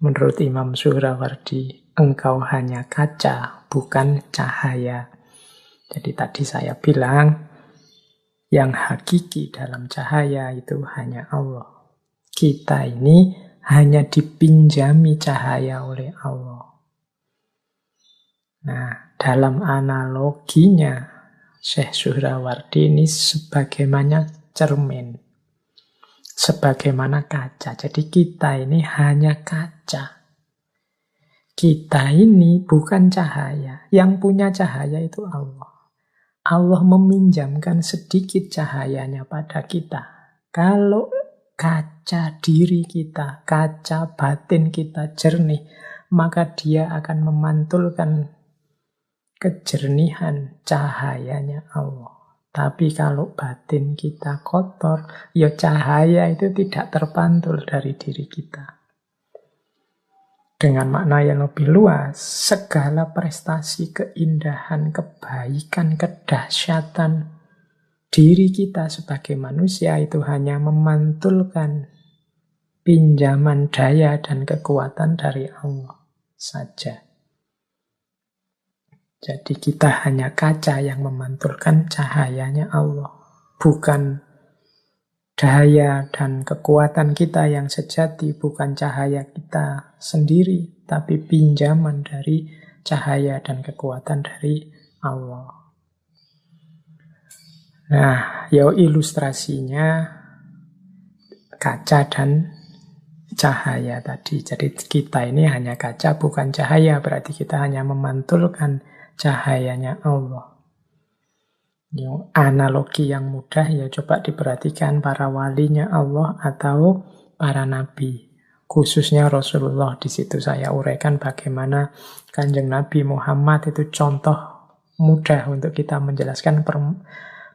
Menurut Imam Suhrawardi, engkau hanya kaca, bukan cahaya. Jadi tadi saya bilang, yang hakiki dalam cahaya itu hanya Allah. Kita ini hanya dipinjami cahaya oleh Allah. Nah, dalam analoginya, Syekh Suhrawardi ini sebagaimana cermin, sebagaimana kaca. Jadi kita ini hanya kaca. Kita ini bukan cahaya. Yang punya cahaya itu Allah. Allah meminjamkan sedikit cahayanya pada kita. Kalau kaca diri kita, kaca batin kita jernih, maka dia akan memantulkan kejernihan cahayanya Allah. Tapi kalau batin kita kotor, ya cahaya itu tidak terpantul dari diri kita. Dengan makna yang lebih luas, segala prestasi, keindahan, kebaikan, kedahsyatan diri kita sebagai manusia itu hanya memantulkan pinjaman daya dan kekuatan dari Allah saja. Jadi kita hanya kaca yang memantulkan cahayanya Allah. Bukan daya dan kekuatan kita yang sejati, bukan cahaya kita sendiri, tapi pinjaman dari cahaya dan kekuatan dari Allah. Nah, ya ilustrasinya kaca dan cahaya tadi. Jadi kita ini hanya kaca, bukan cahaya. Berarti kita hanya memantulkan cahayanya Allah. Yang analogi yang mudah ya coba diperhatikan para walinya Allah atau para nabi. Khususnya Rasulullah, di situ saya uraikan bagaimana Kanjeng Nabi Muhammad itu contoh mudah untuk kita menjelaskan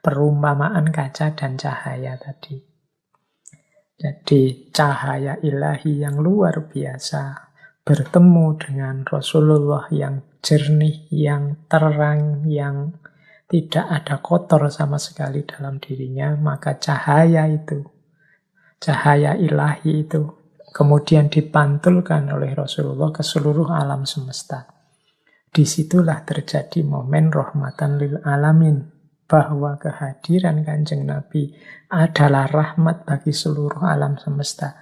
perumpamaan kaca dan cahaya tadi. Jadi cahaya ilahi yang luar biasa bertemu dengan Rasulullah yang jernih, yang terang, yang tidak ada kotor sama sekali dalam dirinya, maka cahaya itu, cahaya ilahi itu, kemudian dipantulkan oleh Rasulullah ke seluruh alam semesta. Disitulah terjadi momen rahmatan lil alamin, bahwa kehadiran Kanjeng Nabi adalah rahmat bagi seluruh alam semesta.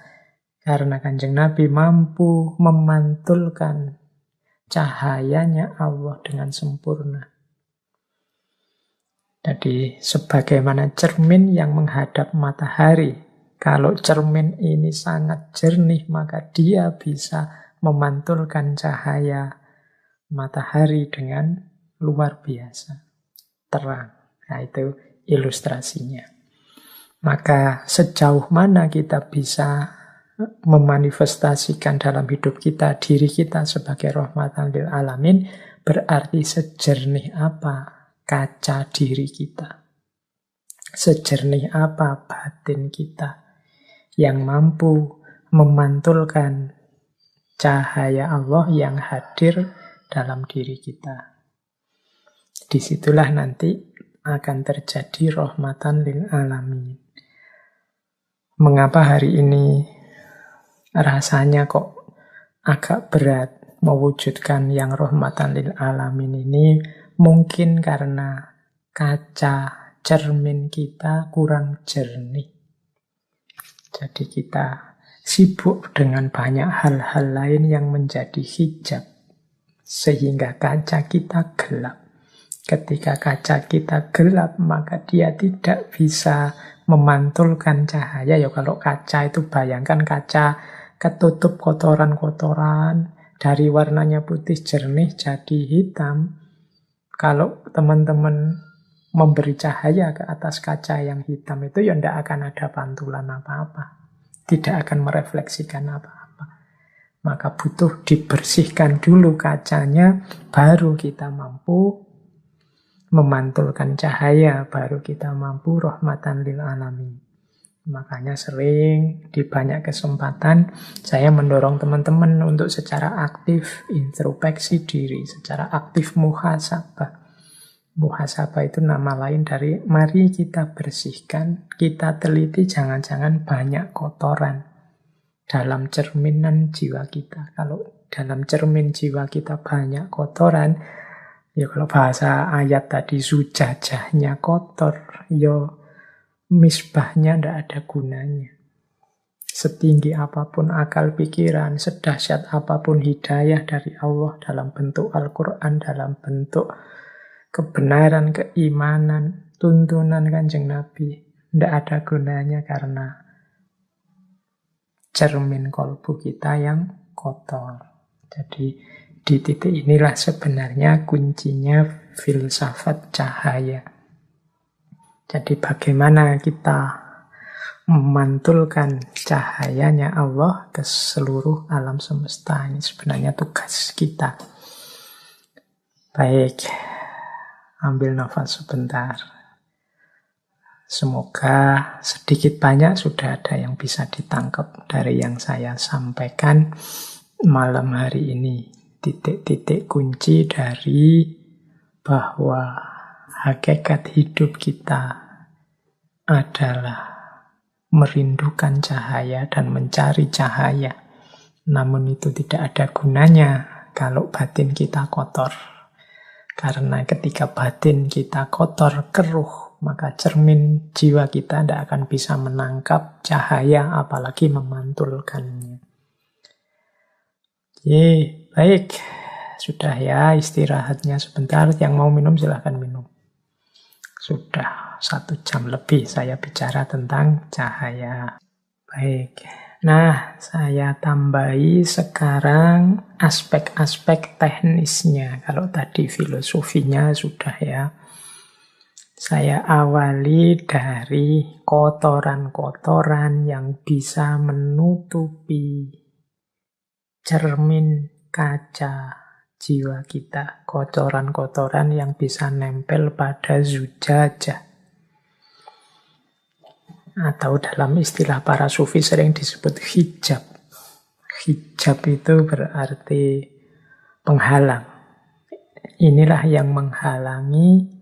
Karena Kanjeng Nabi mampu memantulkan cahayanya Allah dengan sempurna. Jadi sebagaimana cermin yang menghadap matahari. Kalau cermin ini sangat jernih, maka dia bisa memantulkan cahaya matahari dengan luar biasa. Terang. Nah, itu ilustrasinya. Maka sejauh mana kita bisa memanifestasikan dalam hidup kita diri kita sebagai rahmatan lil alamin, berarti sejernih apa kaca diri kita, sejernih apa batin kita yang mampu memantulkan cahaya Allah yang hadir dalam diri kita. Disitulah nanti akan terjadi rahmatan lil alamin. Mengapa hari ini rasanya kok agak berat mewujudkan yang rahmatan lil alamin ini? Mungkin karena kaca cermin kita kurang jernih. Jadi kita sibuk dengan banyak hal-hal lain yang menjadi hijab sehingga kaca kita gelap. Ketika kaca kita gelap, maka dia tidak bisa memantulkan cahaya. Ya kalau kaca itu, bayangkan kaca ketutup kotoran-kotoran, dari warnanya putih jernih jadi hitam. Kalau teman-teman memberi cahaya ke atas kaca yang hitam itu, ya tidak akan ada pantulan apa-apa. Tidak akan merefleksikan apa-apa. Maka butuh dibersihkan dulu kacanya, baru kita mampu memantulkan cahaya, baru kita mampu rahmatan lil alamin. Makanya sering di banyak kesempatan saya mendorong teman-teman untuk secara aktif introspeksi diri, secara aktif muhasabah. Muhasabah itu nama lain dari mari kita bersihkan, kita teliti jangan-jangan banyak kotoran dalam cerminan jiwa kita. Kalau dalam cermin jiwa kita banyak kotoran, ya kalau bahasa ayat tadi zujajahnya kotor, ya misbahnya tidak ada gunanya. Setinggi apapun akal pikiran, sedahsyat apapun hidayah dari Allah dalam bentuk Al-Quran, dalam bentuk kebenaran, keimanan, tuntunan Kanjeng Nabi, tidak ada gunanya karena cermin kolbu kita yang kotor. Jadi di titik inilah sebenarnya kuncinya filsafat cahaya. Jadi bagaimana kita memantulkan cahayanya Allah ke seluruh alam semesta. Ini sebenarnya tugas kita. Baik, ambil nafas sebentar. Semoga sedikit banyak sudah ada yang bisa ditangkap dari yang saya sampaikan malam hari ini. Titik-titik kunci dari bahwa hakikat hidup kita adalah merindukan cahaya dan mencari cahaya. Namun itu tidak ada gunanya kalau batin kita kotor. Karena ketika batin kita kotor, keruh, maka cermin jiwa kita tidak akan bisa menangkap cahaya, apalagi memantulkannya. Oke, baik. Sudah ya, istirahatnya sebentar. Yang mau minum silahkan minum. Sudah 1 jam lebih saya bicara tentang cahaya. Baik. Nah, saya tambahi sekarang aspek-aspek teknisnya. Kalau tadi filosofinya sudah ya. Saya awali dari kotoran-kotoran yang bisa menutupi cermin kaca jiwa kita. Kotoran-kotoran yang bisa nempel pada zujajah. Atau dalam istilah para sufi sering disebut hijab. Hijab itu berarti penghalang. Inilah yang menghalangi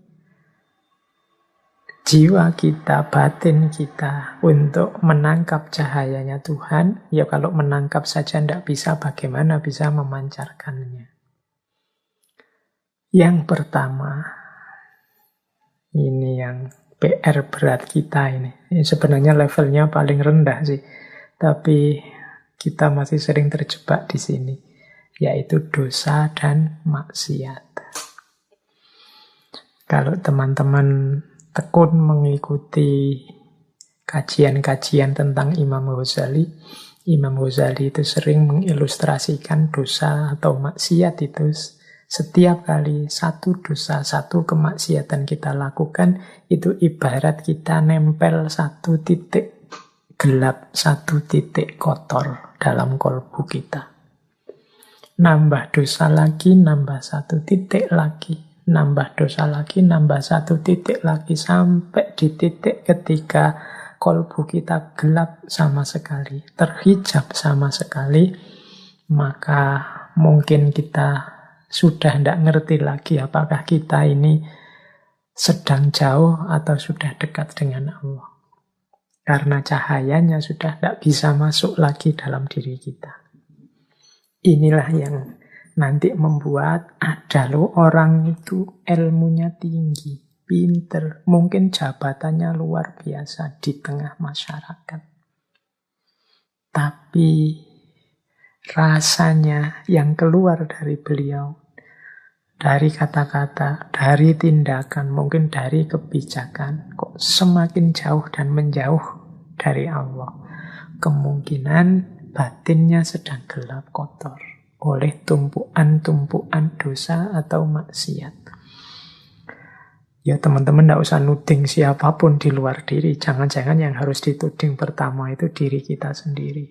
jiwa kita, batin kita untuk menangkap cahayanya Tuhan. Ya kalau menangkap saja tidak bisa, bagaimana bisa memancarkannya? Yang pertama, ini yang PR berat kita ini. Ini sebenarnya levelnya paling rendah sih. Tapi kita masih sering terjebak di sini. Yaitu dosa dan maksiat. Kalau teman-teman tekun mengikuti kajian-kajian tentang Imam Ghazali, Imam Ghazali itu sering mengilustrasikan dosa atau maksiat itu setiap kali satu dosa, satu kemaksiatan kita lakukan, itu ibarat kita nempel satu titik gelap, satu titik kotor dalam kolbu kita. Nambah dosa lagi, nambah satu titik lagi. Nambah dosa lagi, nambah satu titik lagi. Sampai di titik ketika kolbu kita gelap sama sekali, terhijab sama sekali, maka mungkin kita sudah tidak ngerti lagi apakah kita ini sedang jauh atau sudah dekat dengan Allah. Karena cahayanya sudah tidak bisa masuk lagi dalam diri kita. Inilah yang nanti membuat ada loh orang itu ilmunya tinggi, pinter, mungkin jabatannya luar biasa di tengah masyarakat. Tapi rasanya yang keluar dari beliau dari kata-kata, dari tindakan, mungkin dari kebijakan, kok semakin jauh dan menjauh dari Allah. Kemungkinan batinnya sedang gelap kotor oleh tumpuan-tumpuan dosa atau maksiat. Ya teman-teman tidak usah nuding siapapun di luar diri. Jangan-jangan yang harus dituding pertama itu diri kita sendiri.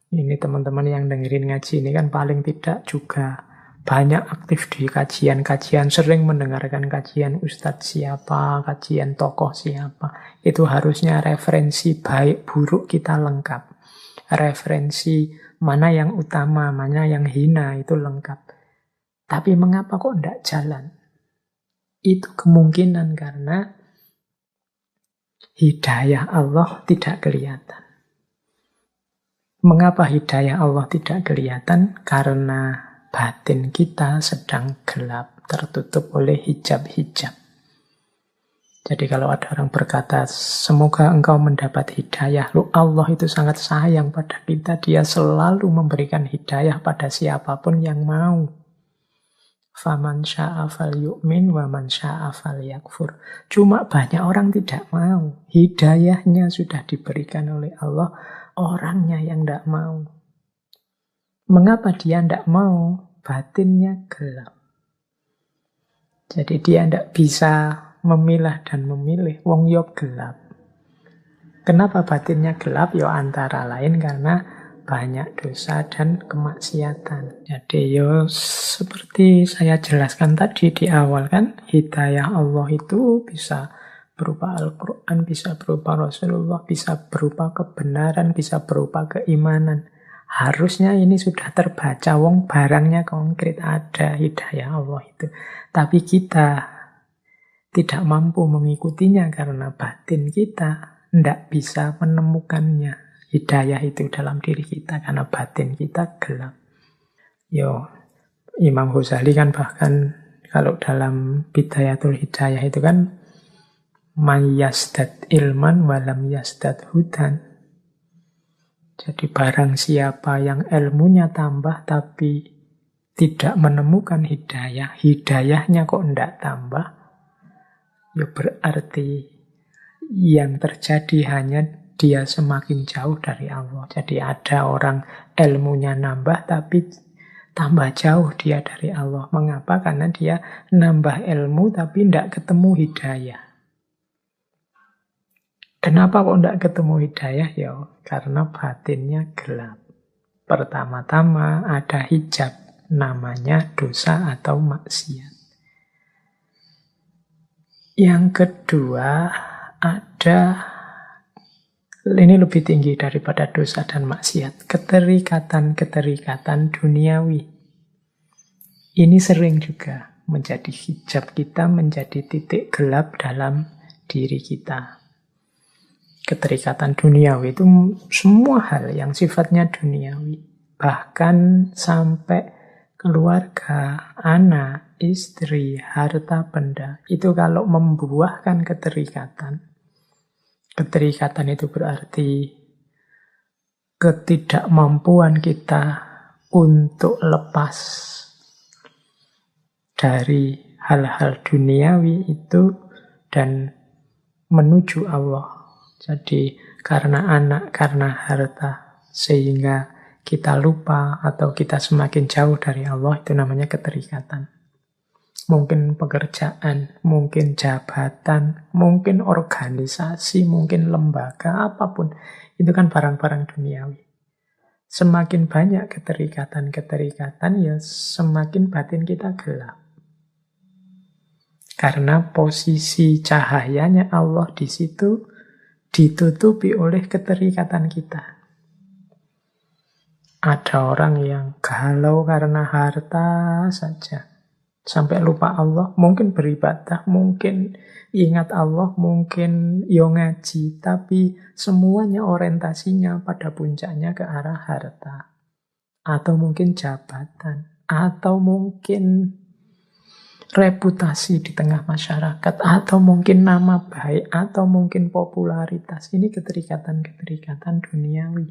Ini teman-teman yang dengerin ngaji ini kan paling tidak juga banyak aktif di kajian-kajian, sering mendengarkan kajian ustadz siapa, kajian tokoh siapa. Itu harusnya referensi baik buruk kita lengkap. Referensi mana yang utama, mana yang hina itu lengkap. Tapi mengapa kok tidak jalan? Itu kemungkinan karena hidayah Allah tidak kelihatan. Mengapa hidayah Allah tidak kelihatan? Karena batin kita sedang gelap, tertutup oleh hijab-hijab. Jadi kalau ada orang berkata, semoga engkau mendapat hidayah. Loh, Allah itu sangat sayang pada kita. Dia selalu memberikan hidayah pada siapapun yang mau. Faman sya'a falyu'min wa man sya'a falyakfur. Cuma banyak orang tidak mau. Hidayahnya sudah diberikan oleh Allah, orangnya yang tidak mau. Mengapa dia tidak mau? Batinnya gelap. Jadi dia tidak bisa memilah dan memilih. Wong yo gelap. Kenapa batinnya gelap? Yo antara lain karena banyak dosa dan kemaksiatan. Jadi yo seperti saya jelaskan tadi di awal kan, hidayah Allah itu bisa berupa Al-Quran, bisa berupa Rasulullah, bisa berupa kebenaran, bisa berupa keimanan. Harusnya ini sudah terbaca, wong barangnya konkret, ada hidayah Allah itu. Tapi kita tidak mampu mengikutinya karena batin kita tidak bisa menemukannya. Hidayah itu dalam diri kita karena batin kita gelap. Yo, Imam Ghazali kan bahkan kalau dalam Bidayatul Hidayah itu kan man yasdad ilman walam yasdad hudan. Jadi barang siapa yang ilmunya tambah tapi tidak menemukan hidayah, hidayahnya kok tidak tambah, ya berarti yang terjadi hanya dia semakin jauh dari Allah. Jadi ada orang ilmunya nambah tapi tambah jauh dia dari Allah. Mengapa? Karena dia nambah ilmu tapi tidak ketemu hidayah. Kenapa kok tidak ketemu hidayah? Ya, karena batinnya gelap. Pertama-tama ada hijab, namanya dosa atau maksiat. Yang kedua ada, ini lebih tinggi daripada dosa dan maksiat, keterikatan-keterikatan duniawi. Ini sering juga menjadi hijab kita, menjadi titik gelap dalam diri kita. Keterikatan duniawi itu semua hal yang sifatnya duniawi. Bahkan sampai keluarga, anak, istri, harta benda. Itu kalau membuahkan keterikatan. Keterikatan itu berarti ketidakmampuan kita untuk lepas dari hal-hal duniawi itu dan menuju Allah. Jadi karena anak, karena harta, sehingga kita lupa atau kita semakin jauh dari Allah, itu namanya keterikatan. Mungkin pekerjaan, mungkin jabatan, mungkin organisasi, mungkin lembaga, apapun. Itu kan barang-barang duniawi. Semakin banyak keterikatan-keterikatan, ya semakin batin kita gelap. Karena posisi cahayanya Allah di situ ditutupi oleh keterikatan kita. Ada orang yang galau karena harta saja. Sampai lupa Allah, mungkin beribadah, mungkin ingat Allah, mungkin yo ngaji. Tapi semuanya orientasinya pada puncaknya ke arah harta. Atau mungkin jabatan. Atau mungkin reputasi di tengah masyarakat, atau mungkin nama baik, atau mungkin popularitas. Ini keterikatan-keterikatan duniawi.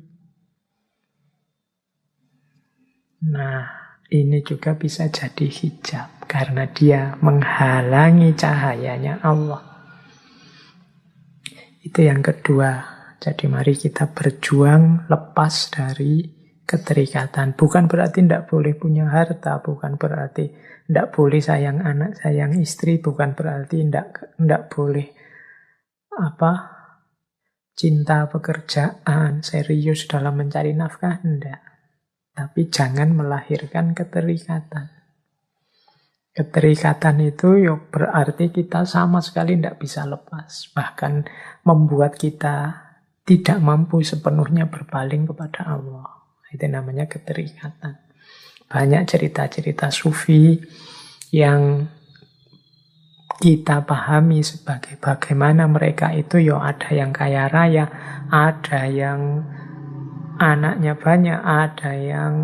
Nah, ini juga bisa jadi hijab karena dia menghalangi cahayanya Allah. Itu yang kedua. Jadi mari kita berjuang lepas dari keterikatan. Bukan berarti tidak boleh punya harta, bukan berarti tidak boleh sayang anak, sayang istri, bukan berarti tidak boleh cinta pekerjaan, serius dalam mencari nafkah, tidak. Tapi jangan melahirkan keterikatan. Keterikatan itu berarti kita sama sekali tidak bisa lepas. Bahkan membuat kita tidak mampu sepenuhnya berpaling kepada Allah. Itu namanya keterikatan. Banyak cerita-cerita sufi yang kita pahami sebagai bagaimana mereka itu ada yang kaya raya, ada yang anaknya banyak, ada yang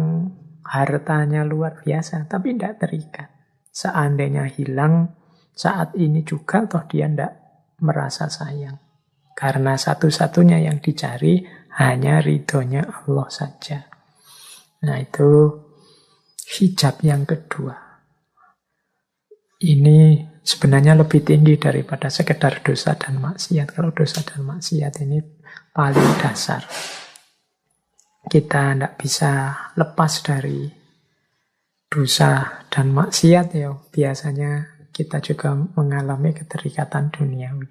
hartanya luar biasa, tapi tidak terikat. Seandainya hilang saat ini juga, toh dia tidak merasa sayang. Karena satu-satunya yang dicari hanya ridhonya Allah saja. Nah itu hijab yang kedua. Ini sebenarnya lebih tinggi daripada sekedar dosa dan maksiat. Kalau dosa dan maksiat ini paling dasar. Kita tidak bisa lepas dari dosa dan maksiat ya. Biasanya kita juga mengalami keterikatan duniawi.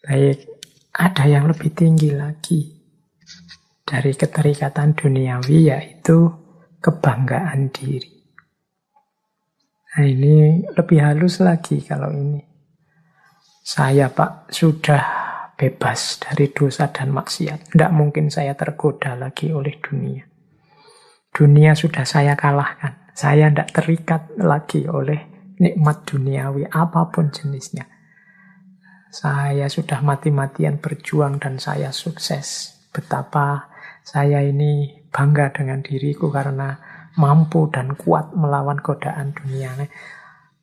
Baik, ada yang lebih tinggi lagi dari keterikatan duniawi, yaitu kebanggaan diri. Nah ini lebih halus lagi kalau ini. Saya Pak sudah bebas dari dosa dan maksiat. Tidak mungkin saya tergoda lagi oleh dunia. Dunia sudah saya kalahkan. Saya tidak terikat lagi oleh nikmat duniawi apapun jenisnya. Saya sudah mati-matian berjuang dan saya sukses. Betapa saya ini bangga dengan diriku karena mampu dan kuat melawan godaan dunia.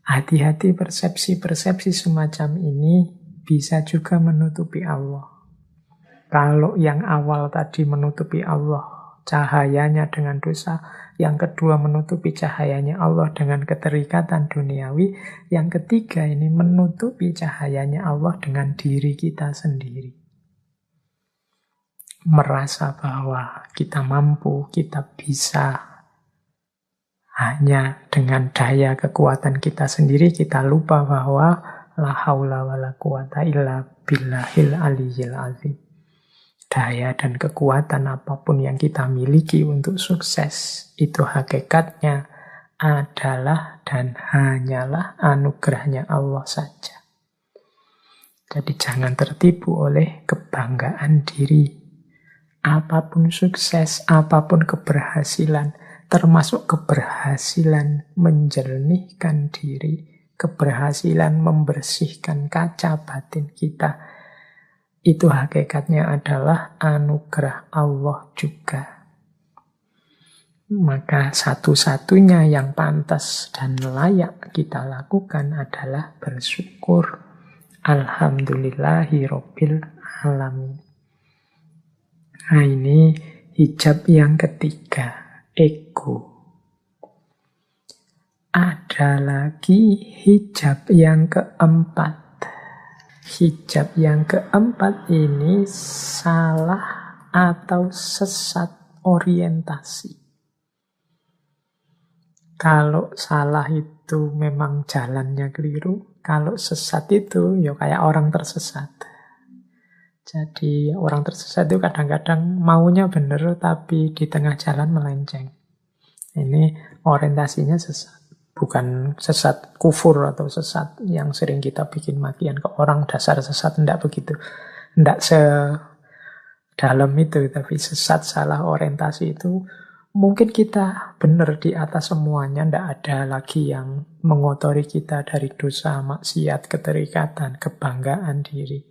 Hati-hati persepsi-persepsi semacam ini bisa juga menutupi Allah. Kalau yang awal tadi menutupi Allah, cahayanya dengan dosa. Yang kedua menutupi cahayanya Allah dengan keterikatan duniawi. Yang ketiga ini menutupi cahayanya Allah dengan diri kita sendiri. Merasa bahwa kita mampu, kita bisa. Hanya dengan daya kekuatan kita sendiri kita lupa bahwa la haula wa la quwata illa billahil aliyyil azim. Daya dan kekuatan apapun yang kita miliki untuk sukses, itu hakikatnya adalah dan hanyalah anugerahnya Allah saja. Jadi jangan tertipu oleh kebanggaan diri. Apapun sukses, apapun keberhasilan, termasuk keberhasilan menjernihkan diri, keberhasilan membersihkan kaca batin kita, itu hakikatnya adalah anugerah Allah juga. Maka satu-satunya yang pantas dan layak kita lakukan adalah bersyukur. Alhamdulillahi Rabbil Alamin. Nah ini hijab yang ketiga, ego. Ada lagi hijab yang keempat. Hijab yang keempat ini salah atau sesat orientasi. Kalau salah itu memang jalannya keliru, kalau sesat itu ya kayak orang tersesat. Jadi orang tersesat itu kadang-kadang maunya benar tapi di tengah jalan melenceng. Ini orientasinya sesat. Bukan sesat kufur atau sesat yang sering kita bikin makian ke orang, dasar sesat, tidak begitu. Tidak sedalam itu, tapi sesat salah orientasi itu mungkin kita benar di atas semuanya, tidak ada lagi yang mengotori kita dari dosa, maksiat, keterikatan, kebanggaan diri.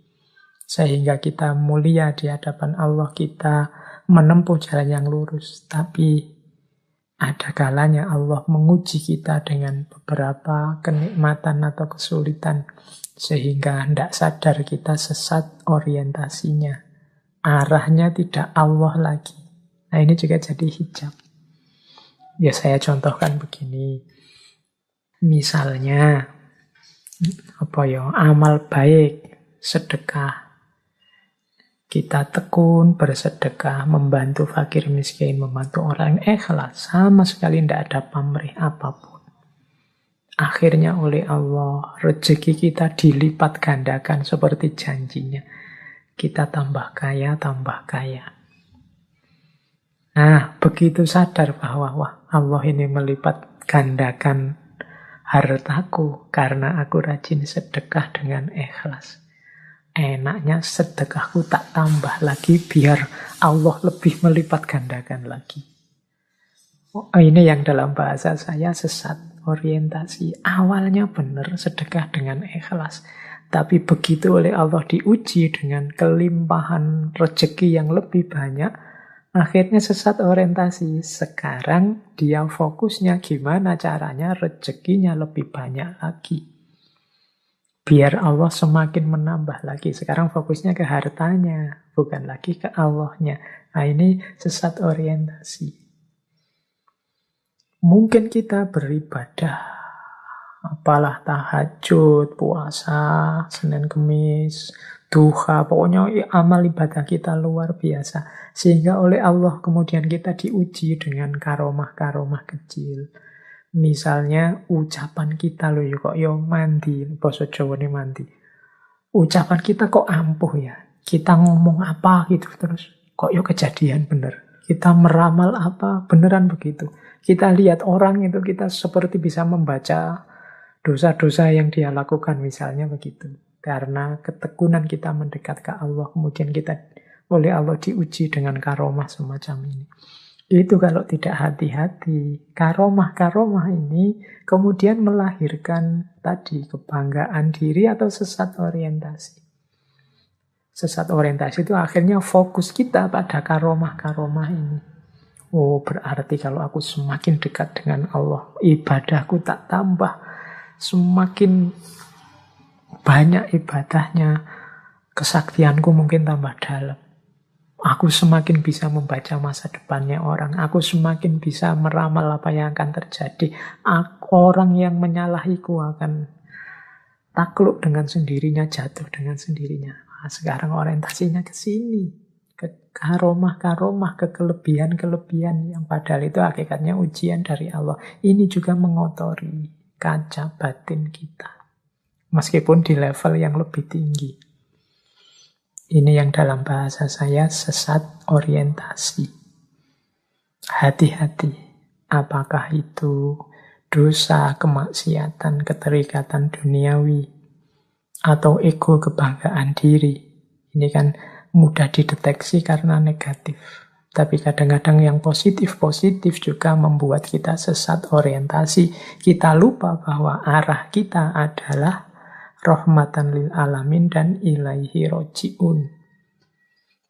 Sehingga kita mulia di hadapan Allah, kita menempuh jalan yang lurus. Tapi ada kalanya Allah menguji kita dengan beberapa kenikmatan atau kesulitan. Sehingga tidak sadar kita sesat orientasinya. Arahnya tidak Allah lagi. Nah ini juga jadi hijab. Ya saya contohkan begini. Misalnya, amal baik, sedekah. Kita tekun bersedekah, membantu fakir miskin, membantu orang ikhlas. Sama sekali tidak ada pamrih apapun. Akhirnya oleh Allah, rezeki kita dilipat gandakan seperti janjinya. Kita tambah kaya, tambah kaya. Nah, begitu sadar bahwa Allah ini melipat gandakan hartaku karena aku rajin sedekah dengan ikhlas. Enaknya sedekahku tak tambah lagi biar Allah lebih melipat gandakan lagi. Ini yang dalam bahasa saya sesat orientasi. Awalnya benar sedekah dengan ikhlas. Tapi begitu oleh Allah diuji dengan kelimpahan rezeki yang lebih banyak, akhirnya sesat orientasi. Sekarang dia fokusnya gimana caranya rezekinya lebih banyak lagi. Biar Allah semakin menambah lagi. Sekarang fokusnya ke hartanya, bukan lagi ke Allahnya. Nah, ini sesat orientasi. Mungkin kita beribadah, apalah tahajud, puasa, Senin Kemis, duha, pokoknya amal ibadah kita luar biasa. Sehingga oleh Allah kemudian kita diuji dengan karomah-karomah kecil. Misalnya ucapan kita loh kok mandi, basa Jawa ini mandi. Ucapan kita kok ampuh ya. Kita ngomong apa gitu terus kok kejadian bener. Kita meramal apa beneran begitu. Kita lihat orang itu kita seperti bisa membaca dosa-dosa yang dia lakukan misalnya begitu. Karena ketekunan kita mendekat ke Allah, kemudian kita oleh Allah diuji dengan karomah semacam ini. Itu kalau tidak hati-hati. Karomah-karomah ini kemudian melahirkan tadi kebanggaan diri atau sesat orientasi. Sesat orientasi itu akhirnya fokus kita pada karomah-karomah ini. Oh, berarti kalau aku semakin dekat dengan Allah, ibadahku tak tambah. Semakin banyak ibadahnya, kesaktianku mungkin tambah dalam. Aku semakin bisa membaca masa depannya orang. Aku semakin bisa meramal apa yang akan terjadi. Orang yang menyalahiku akan takluk dengan sendirinya, jatuh dengan sendirinya. Nah, sekarang orientasinya ke sini. Ke karomah-karomah, ke kelebihan-kelebihan yang padahal itu hakikatnya ujian dari Allah. Ini juga mengotori kaca batin kita. Meskipun di level yang lebih tinggi. Ini yang dalam bahasa saya sesat orientasi. Hati-hati. Apakah itu dosa, kemaksiatan, keterikatan duniawi, atau ego kebanggaan diri. Ini kan mudah dideteksi karena negatif. Tapi kadang-kadang yang positif-positif juga membuat kita sesat orientasi. Kita lupa bahwa arah kita adalah rahmatan lil alamin dan ilaihi roji'un.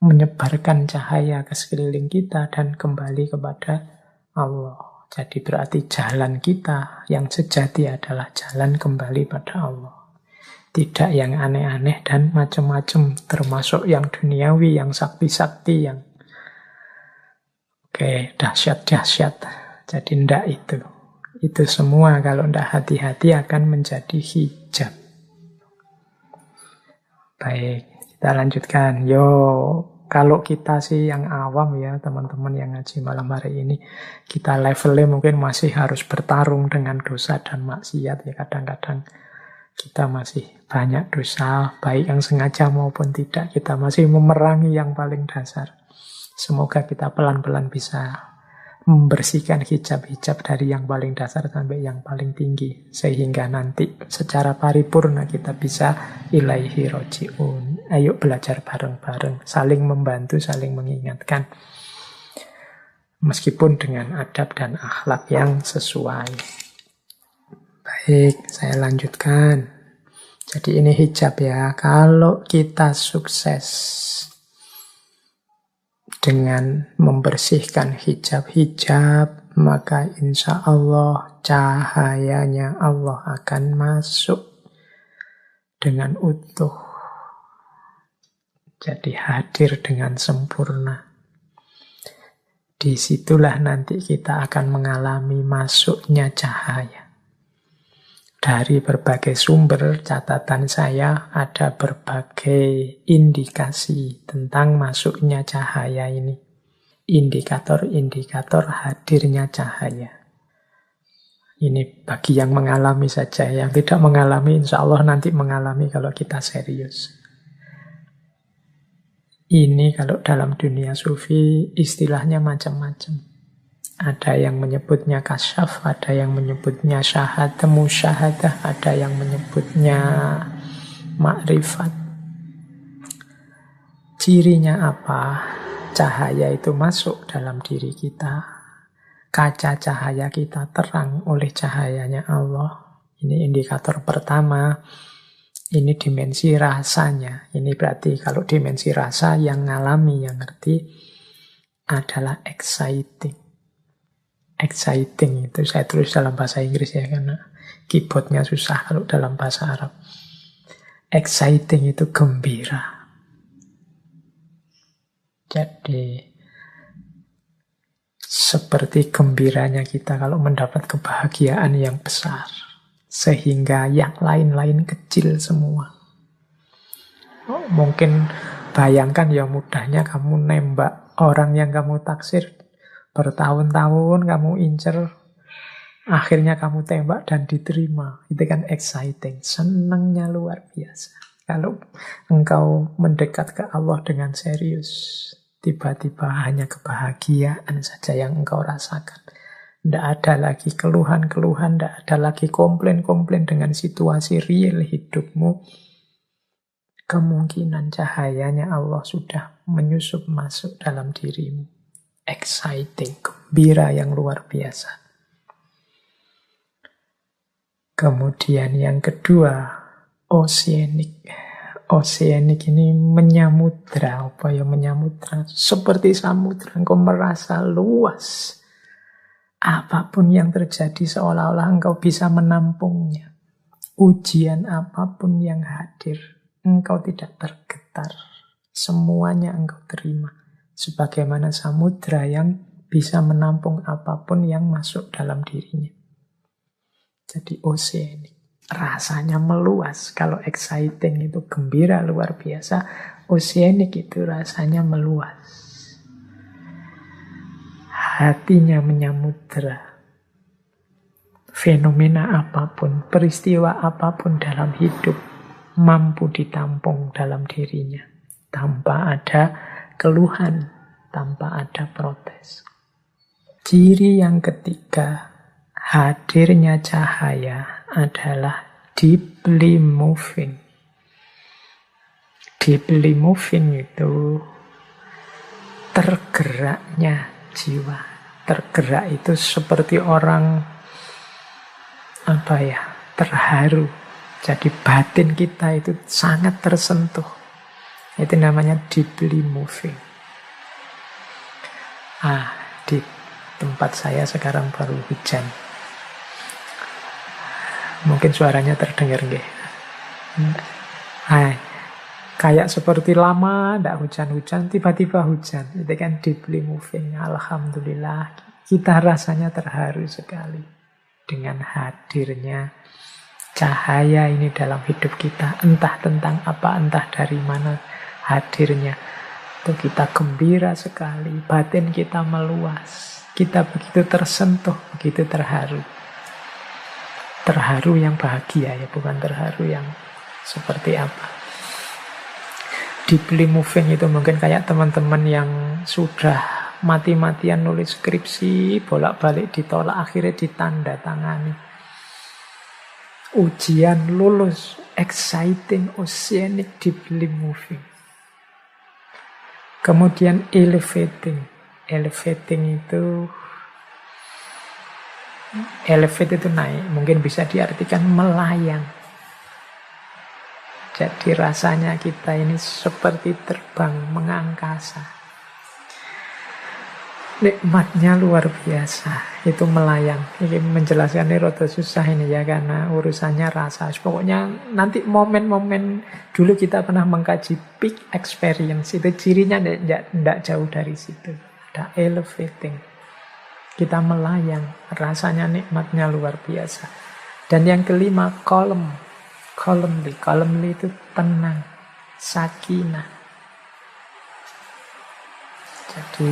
Menyebarkan cahaya ke sekeliling kita dan kembali kepada Allah. Jadi berarti jalan kita yang sejati adalah jalan kembali pada Allah. Tidak yang aneh-aneh dan macam-macam, termasuk yang duniawi, yang sakti-sakti, yang dahsyat-dahsyat. Jadi ndak itu. Itu semua kalau ndak hati-hati akan menjadi hijab. Baik, kita lanjutkan. Kalau kita sih yang awam ya, teman-teman yang ngaji malam hari ini, kita levelnya mungkin masih harus bertarung dengan dosa dan maksiat ya. Kadang-kadang kita masih banyak dosa, baik yang sengaja maupun tidak. Kita masih memerangi yang paling dasar. Semoga kita pelan-pelan bisa membersihkan hijab-hijab dari yang paling dasar sampai yang paling tinggi. Sehingga nanti secara paripurna kita bisa ilaihi roji'un. Ayo belajar bareng-bareng, saling membantu, saling mengingatkan. Meskipun dengan adab dan akhlak yang sesuai. Baik, saya lanjutkan. Jadi ini hijab ya. Kalau kita sukses dengan membersihkan hijab-hijab, maka insya Allah cahayanya Allah akan masuk dengan utuh. Jadi hadir dengan sempurna. Disitulah nanti kita akan mengalami masuknya cahaya. Dari berbagai sumber catatan saya ada berbagai indikasi tentang masuknya cahaya ini. Indikator-indikator hadirnya cahaya. Ini bagi yang mengalami saja. Yang tidak mengalami insya Allah nanti mengalami kalau kita serius. Ini kalau dalam dunia sufi istilahnya macam-macam. Ada yang menyebutnya kasyaf, ada yang menyebutnya syahadah, musyahadah, ada yang menyebutnya makrifat. Cirinya apa? Cahaya itu masuk dalam diri kita. Kaca cahaya kita terang oleh cahayanya Allah. Ini indikator pertama. Ini dimensi rasanya. Ini berarti kalau dimensi rasa yang ngalami, yang ngerti adalah exciting. Exciting itu saya tulis dalam bahasa Inggris ya, karena keyboardnya susah kalau dalam bahasa Arab. Exciting itu gembira. Jadi seperti gembiranya kita kalau mendapat kebahagiaan yang besar, sehingga yang lain-lain kecil semua. Mungkin bayangkan ya mudahnya kamu nembak orang yang kamu taksir, bertahun-tahun kamu incer, akhirnya kamu tembak dan diterima. Itu kan exciting, senangnya luar biasa. Kalau engkau mendekat ke Allah dengan serius, tiba-tiba hanya kebahagiaan saja yang engkau rasakan. Tidak ada lagi keluhan-keluhan, tidak ada lagi komplain-komplain dengan situasi real hidupmu. Kemungkinan cahayanya Allah sudah menyusup masuk dalam dirimu. Exciting, gembira yang luar biasa. Kemudian yang kedua, oceanic. Oceanic ini menyamudra. Apa ya menyamudra? Seperti samudra, engkau merasa luas. Apapun yang terjadi seolah-olah engkau bisa menampungnya. Ujian apapun yang hadir, engkau tidak tergetar. Semuanya engkau terima. Sebagaimana samudra yang bisa menampung apapun yang masuk dalam dirinya. Jadi oceanic. Rasanya meluas. Kalau exciting itu gembira luar biasa, oceanic itu rasanya meluas. Hatinya menyamudra. Fenomena apapun, peristiwa apapun dalam hidup mampu ditampung dalam dirinya tanpa ada keluhan, tanpa ada protes. Ciri yang ketiga, hadirnya cahaya adalah deeply moving. Deeply moving itu tergeraknya jiwa. Tergerak itu seperti orang terharu. Jadi batin kita itu sangat tersentuh. Itu namanya deeply moving. Di tempat saya sekarang baru hujan. Mungkin suaranya terdengar nggih. Kayak seperti lama tidak hujan-hujan, tiba-tiba hujan. Itu kan deeply moving. Alhamdulillah, kita rasanya terharu sekali dengan hadirnya cahaya ini dalam hidup kita. Entah tentang apa, entah dari mana hadirnya. Itu kita gembira sekali, batin kita meluas. Kita begitu tersentuh, begitu terharu. Terharu yang bahagia ya, bukan terharu yang seperti apa. Deeply moving itu mungkin kayak teman-teman yang sudah mati-matian nulis skripsi, bolak-balik ditolak, akhirnya ditanda tangani. Ujian lulus, exciting, oceanic, deeply moving. Kemudian elevating. Elevating itu elevate itu naik, mungkin bisa diartikan melayang. Jadi rasanya kita ini seperti terbang mengangkasa. Nikmatnya luar biasa. Itu melayang. Ini menjelaskannya rada susah ini ya, karena urusannya rasa. Pokoknya nanti momen-momen dulu kita pernah mengkaji peak experience. Itu cirinya tidak jauh dari situ. ada elevating. Kita melayang, rasanya nikmatnya luar biasa. Dan yang kelima, calmly itu tenang, sakinah. Jadi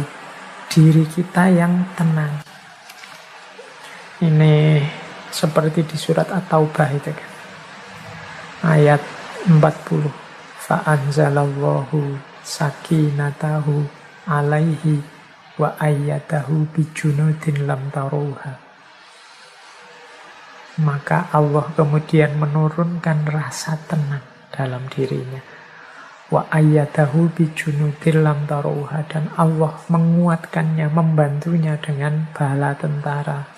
diri kita yang tenang. Ini seperti di surat At-Taubah itu kan. Ayat 40. Fa'anzalallahu sakinatahu alaihi wa ayyadahu bijunudin lam taruha. Maka Allah kemudian menurunkan rasa tenang dalam dirinya. Wa ayyadahu bijunudin lam taruha. Dan Allah menguatkannya, membantunya dengan bala tentara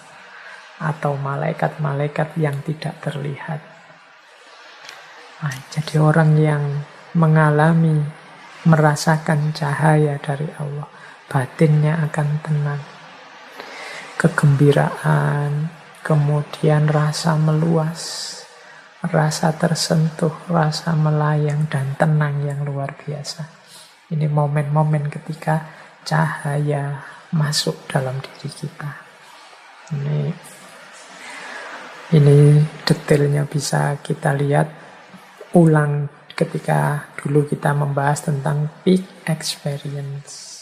atau malaikat-malaikat yang tidak terlihat. Nah, jadi orang yang mengalami, merasakan cahaya dari Allah, batinnya akan tenang. Kegembiraan, kemudian rasa meluas, rasa tersentuh, rasa melayang, dan tenang yang luar biasa. Ini momen-momen ketika cahaya masuk dalam diri kita. Ini detailnya bisa kita lihat ulang ketika dulu kita membahas tentang peak experience.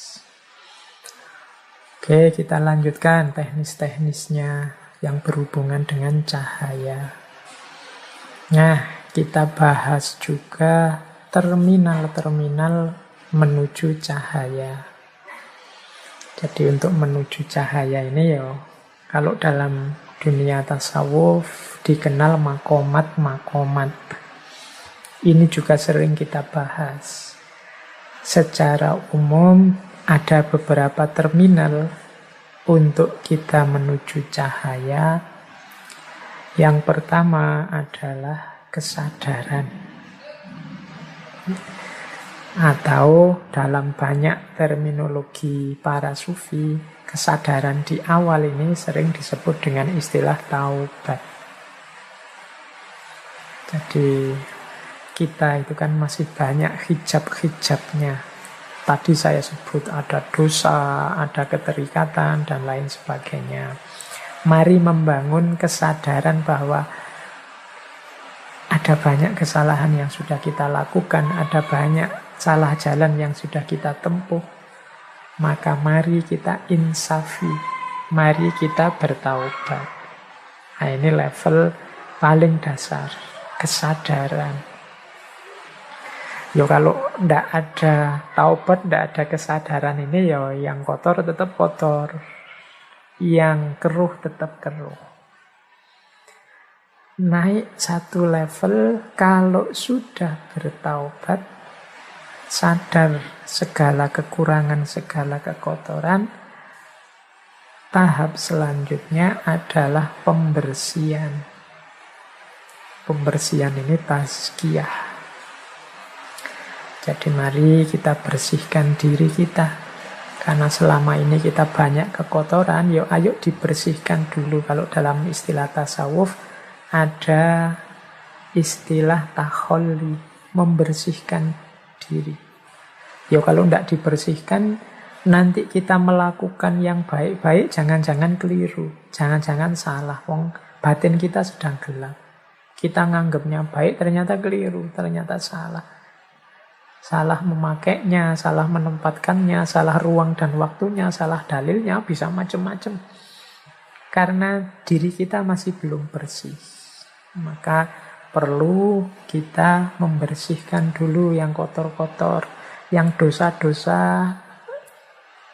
Oke, kita lanjutkan teknis-teknisnya yang berhubungan dengan cahaya. Nah, kita bahas juga terminal-terminal menuju cahaya. Jadi untuk menuju cahaya ini ya, kalau dalam dunia tasawuf dikenal makomat-makomat. Ini juga sering kita bahas. Secara umum ada beberapa terminal untuk kita menuju cahaya. Yang pertama adalah kesadaran. Atau dalam banyak terminologi para sufi, kesadaran di awal ini sering disebut dengan istilah taubat. Jadi kita itu kan masih banyak hijab-hijabnya. Tadi saya sebut ada dosa, ada keterikatan, dan lain sebagainya. Mari membangun kesadaran bahwa ada banyak kesalahan yang sudah kita lakukan, ada banyak salah jalan yang sudah kita tempuh. Maka mari kita insafi, mari kita bertaubat. Nah, ini level paling dasar, kesadaran. Ya kalau ndak ada taubat, ndak ada kesadaran ini, ya yang kotor tetap kotor, yang keruh tetap keruh. Naik satu level kalau sudah bertaubat, sadar segala kekurangan, segala kekotoran. Tahap selanjutnya adalah pembersihan. Pembersihan ini tazkiyah. Jadi mari kita bersihkan diri kita. Karena selama ini kita banyak kekotoran, yuk ayo dibersihkan dulu. Kalau dalam istilah tasawuf ada istilah takholli, membersihkan diri. Yuk kalau tidak dibersihkan, nanti kita melakukan yang baik-baik, jangan-jangan keliru, jangan-jangan salah. Wong batin kita sedang gelap. Kita nganggapnya baik, ternyata keliru, ternyata salah. Salah memakainya, salah menempatkannya, salah ruang dan waktunya, salah dalilnya, bisa macam-macam. Karena diri kita masih belum bersih. Maka perlu kita membersihkan dulu yang kotor-kotor, yang dosa-dosa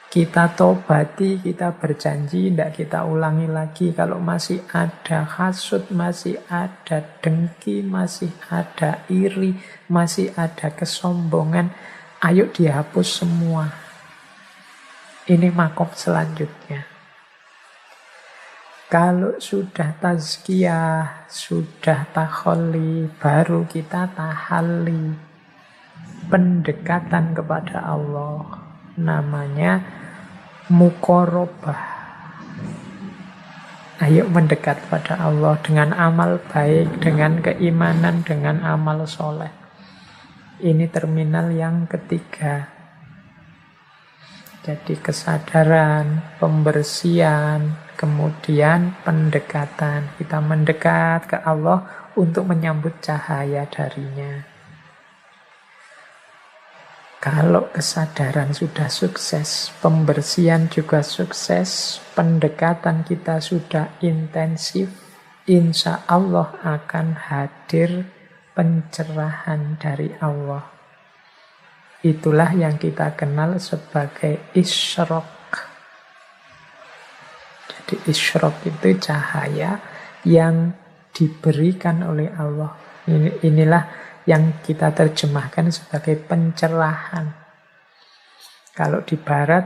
kita tobati, kita berjanji, tidak kita ulangi lagi. Kalau masih ada hasud, masih ada dengki, masih ada iri, masih ada kesombongan, ayo dihapus semua. Ini makom selanjutnya. Kalau sudah tazkiyah, sudah takholli, baru kita tahalli, pendekatan kepada Allah. Namanya muqarabah. Ayo mendekat pada Allah dengan amal baik, dengan keimanan, dengan amal soleh. Ini terminal yang ketiga. Jadi kesadaran, pembersihan, kemudian pendekatan. Kita mendekat ke Allah untuk menyambut cahaya darinya. Kalau kesadaran sudah sukses, pembersihan juga sukses, pendekatan kita sudah intensif, insya Allah akan hadir pencerahan dari Allah. Itulah yang kita kenal sebagai isyraq. Jadi isyraq itu cahaya yang diberikan oleh Allah. Inilah yang kita terjemahkan sebagai pencerahan. Kalau di barat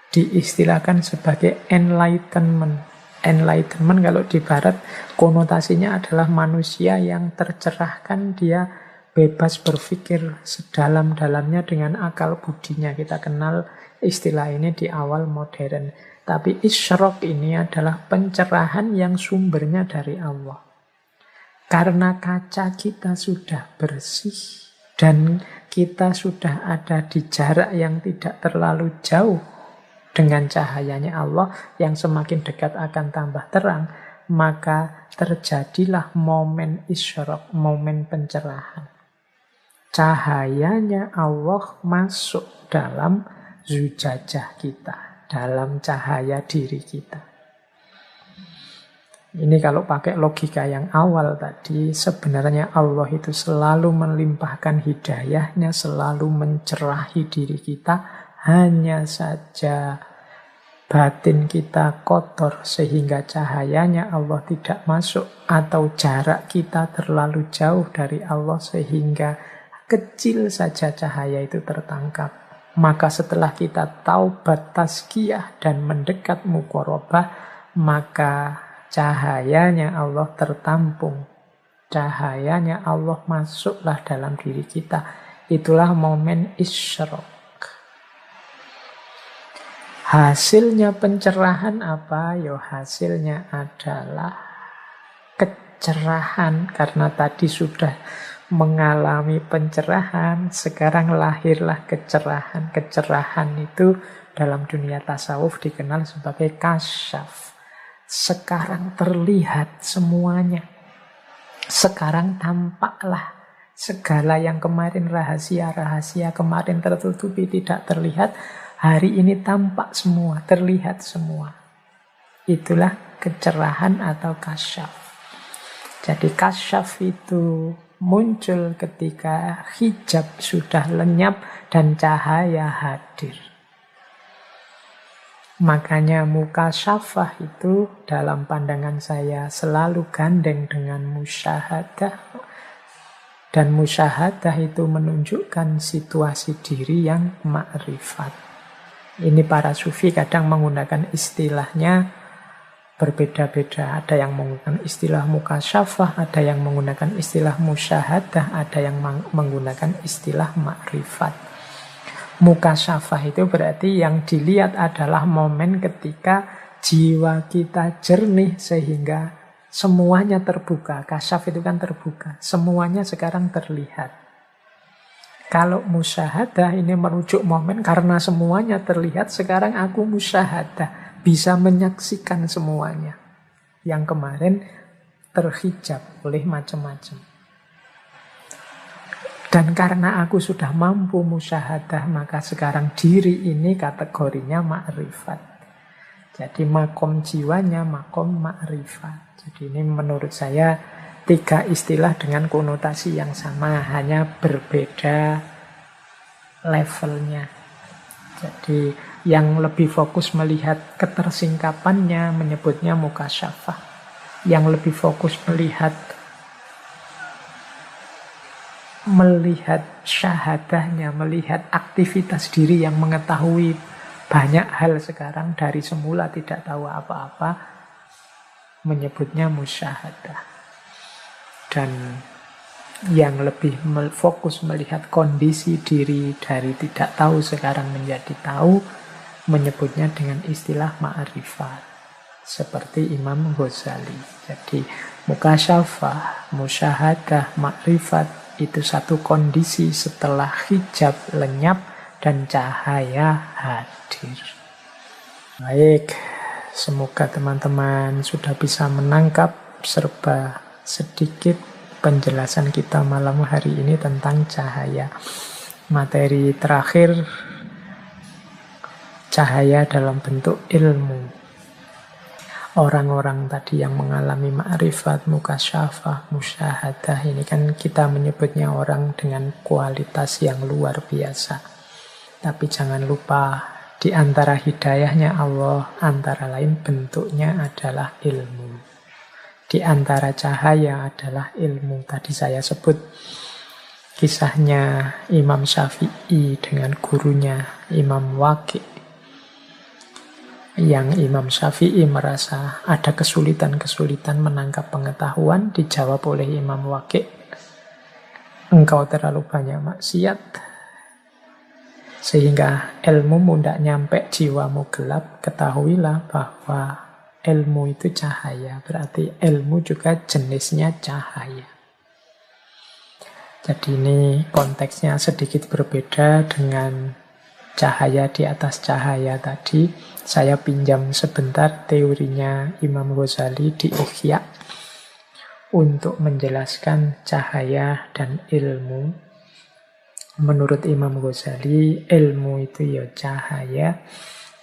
diistilahkan sebagai enlightenment. Enlightenment kalau di barat konotasinya adalah manusia yang tercerahkan, dia bebas berpikir sedalam-dalamnya dengan akal budinya. Kita kenal istilah ini di awal modern. Tapi isyraq ini adalah pencerahan yang sumbernya dari Allah. Karena kaca kita sudah bersih dan kita sudah ada di jarak yang tidak terlalu jauh dengan cahayanya Allah yang semakin dekat akan tambah terang, maka terjadilah momen isyraq, momen pencerahan. Cahayanya Allah masuk dalam zujajah kita, dalam cahaya diri kita. Ini kalau pakai logika yang awal tadi, sebenarnya Allah itu selalu melimpahkan hidayahnya, selalu mencerahi diri kita, hanya saja batin kita kotor sehingga cahayanya Allah tidak masuk, atau jarak kita terlalu jauh dari Allah sehingga kecil saja cahaya itu tertangkap. Maka setelah kita taubat tazkiyah dan mendekat muqarabah, maka cahayanya Allah tertampung. Cahayanya Allah masuklah dalam diri kita. Itulah momen isyraq. Hasilnya pencerahan apa? Ya hasilnya adalah kecerahan. Karena tadi sudah mengalami pencerahan, sekarang lahirlah kecerahan. Kecerahan itu dalam dunia tasawuf dikenal sebagai kasyaf. Sekarang terlihat semuanya. Sekarang tampaklah segala yang kemarin rahasia-rahasia, kemarin tertutupi tidak terlihat, hari ini tampak semua, terlihat semua. Itulah kecerahan atau kasyaf. Jadi kasyaf itu muncul ketika hijab sudah lenyap dan cahaya hadir. Makanya mukasyafah itu dalam pandangan saya selalu gandeng dengan musyahadah. Dan musyahadah itu menunjukkan situasi diri yang ma'rifat. Ini para sufi kadang menggunakan istilahnya berbeda-beda. Ada yang menggunakan istilah mukasyafah, ada yang menggunakan istilah musyahadah, ada yang menggunakan istilah ma'rifat. Mukasyafah itu berarti yang dilihat adalah momen ketika jiwa kita jernih sehingga semuanya terbuka. Kasyaf itu kan terbuka. Semuanya sekarang terlihat. Kalau musyahadah ini merujuk momen karena semuanya terlihat, sekarang aku musyahadah. Bisa menyaksikan semuanya. Yang kemarin terhijab oleh macam-macam. Dan karena aku sudah mampu musyahadah, maka sekarang diri ini kategorinya ma'rifat. Jadi makom jiwanya makom ma'rifat. Jadi ini menurut saya 3 istilah dengan konotasi yang sama, hanya berbeda levelnya. Jadi yang lebih fokus melihat ketersingkapannya menyebutnya mukasyafah. Yang lebih fokus melihat syahadahnya, melihat aktivitas diri yang mengetahui banyak hal sekarang dari semula tidak tahu apa-apa, menyebutnya musyahadah. Dan yang lebih fokus melihat kondisi diri dari tidak tahu sekarang menjadi tahu, menyebutnya dengan istilah ma'rifat. Seperti Imam Ghazali. Jadi mukasyafah, musyahadah, ma'rifat itu satu kondisi setelah hijab lenyap dan cahaya hadir. Baik, semoga teman-teman sudah bisa menangkap serba sedikit penjelasan kita malam hari ini tentang cahaya. Materi terakhir, cahaya dalam bentuk ilmu. Orang-orang tadi yang mengalami ma'rifat, mukasyafah, musyahadah, ini kan kita menyebutnya orang dengan kualitas yang luar biasa. Tapi jangan lupa, di antara hidayahnya Allah, antara lain bentuknya adalah ilmu. Di antara cahaya adalah ilmu. Tadi saya sebut kisahnya Imam Syafi'i dengan gurunya Imam Waqi'. Yang Imam Syafi'i merasa ada kesulitan-kesulitan menangkap pengetahuan, dijawab oleh Imam Waqi', engkau terlalu banyak maksiat, sehingga ilmumu tidak nyampe, jiwamu gelap. Ketahuilah bahwa ilmu itu cahaya, berarti ilmu juga jenisnya cahaya. Jadi ini konteksnya sedikit berbeda dengan cahaya di atas cahaya tadi. Saya pinjam sebentar teorinya Imam Ghazali di Ihya untuk menjelaskan cahaya dan ilmu. Menurut Imam Ghazali, ilmu itu ya cahaya,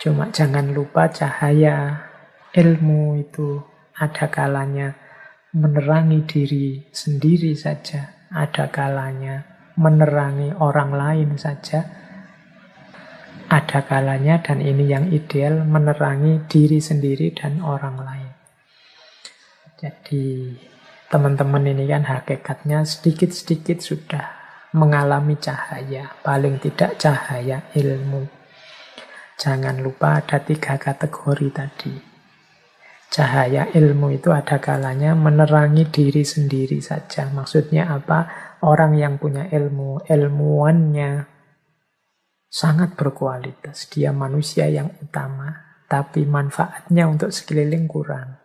cuma jangan lupa cahaya ilmu itu ada kalanya menerangi diri sendiri saja, ada kalanya menerangi orang lain saja, ada kalanya, dan ini yang ideal, menerangi diri sendiri dan orang lain. Jadi teman-teman ini kan hakikatnya sedikit-sedikit sudah mengalami cahaya, paling tidak cahaya ilmu. Jangan lupa ada 3 kategori tadi. Cahaya ilmu itu ada kalanya menerangi diri sendiri saja. Maksudnya apa? Orang yang punya ilmu, ilmuwannya sangat berkualitas. Dia manusia yang utama, tapi manfaatnya untuk sekeliling kurang.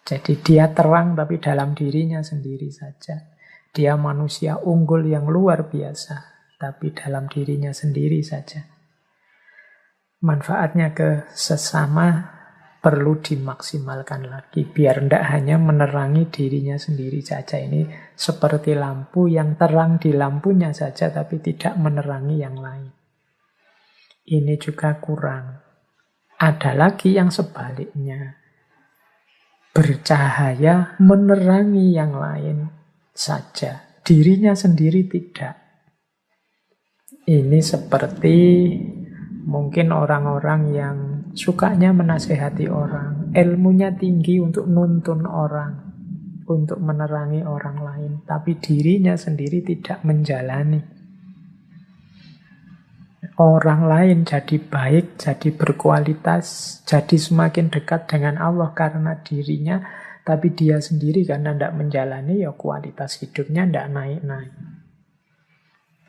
Jadi dia terang tapi dalam dirinya sendiri saja. Dia manusia unggul yang luar biasa, tapi dalam dirinya sendiri saja. Manfaatnya ke sesama perlu dimaksimalkan lagi, biar tidak hanya menerangi dirinya sendiri saja. Ini seperti lampu yang terang di lampunya saja, tapi tidak menerangi yang lain. Ini juga kurang. Ada lagi yang sebaliknya. Bercahaya menerangi yang lain saja, dirinya sendiri tidak. Ini seperti mungkin orang-orang yang sukanya menasehati orang, ilmunya tinggi untuk nuntun orang, untuk menerangi orang lain, tapi dirinya sendiri tidak menjalani. Orang lain jadi baik, jadi berkualitas, jadi semakin dekat dengan Allah karena dirinya, tapi dia sendiri karena tidak menjalani, ya kualitas hidupnya tidak naik-naik.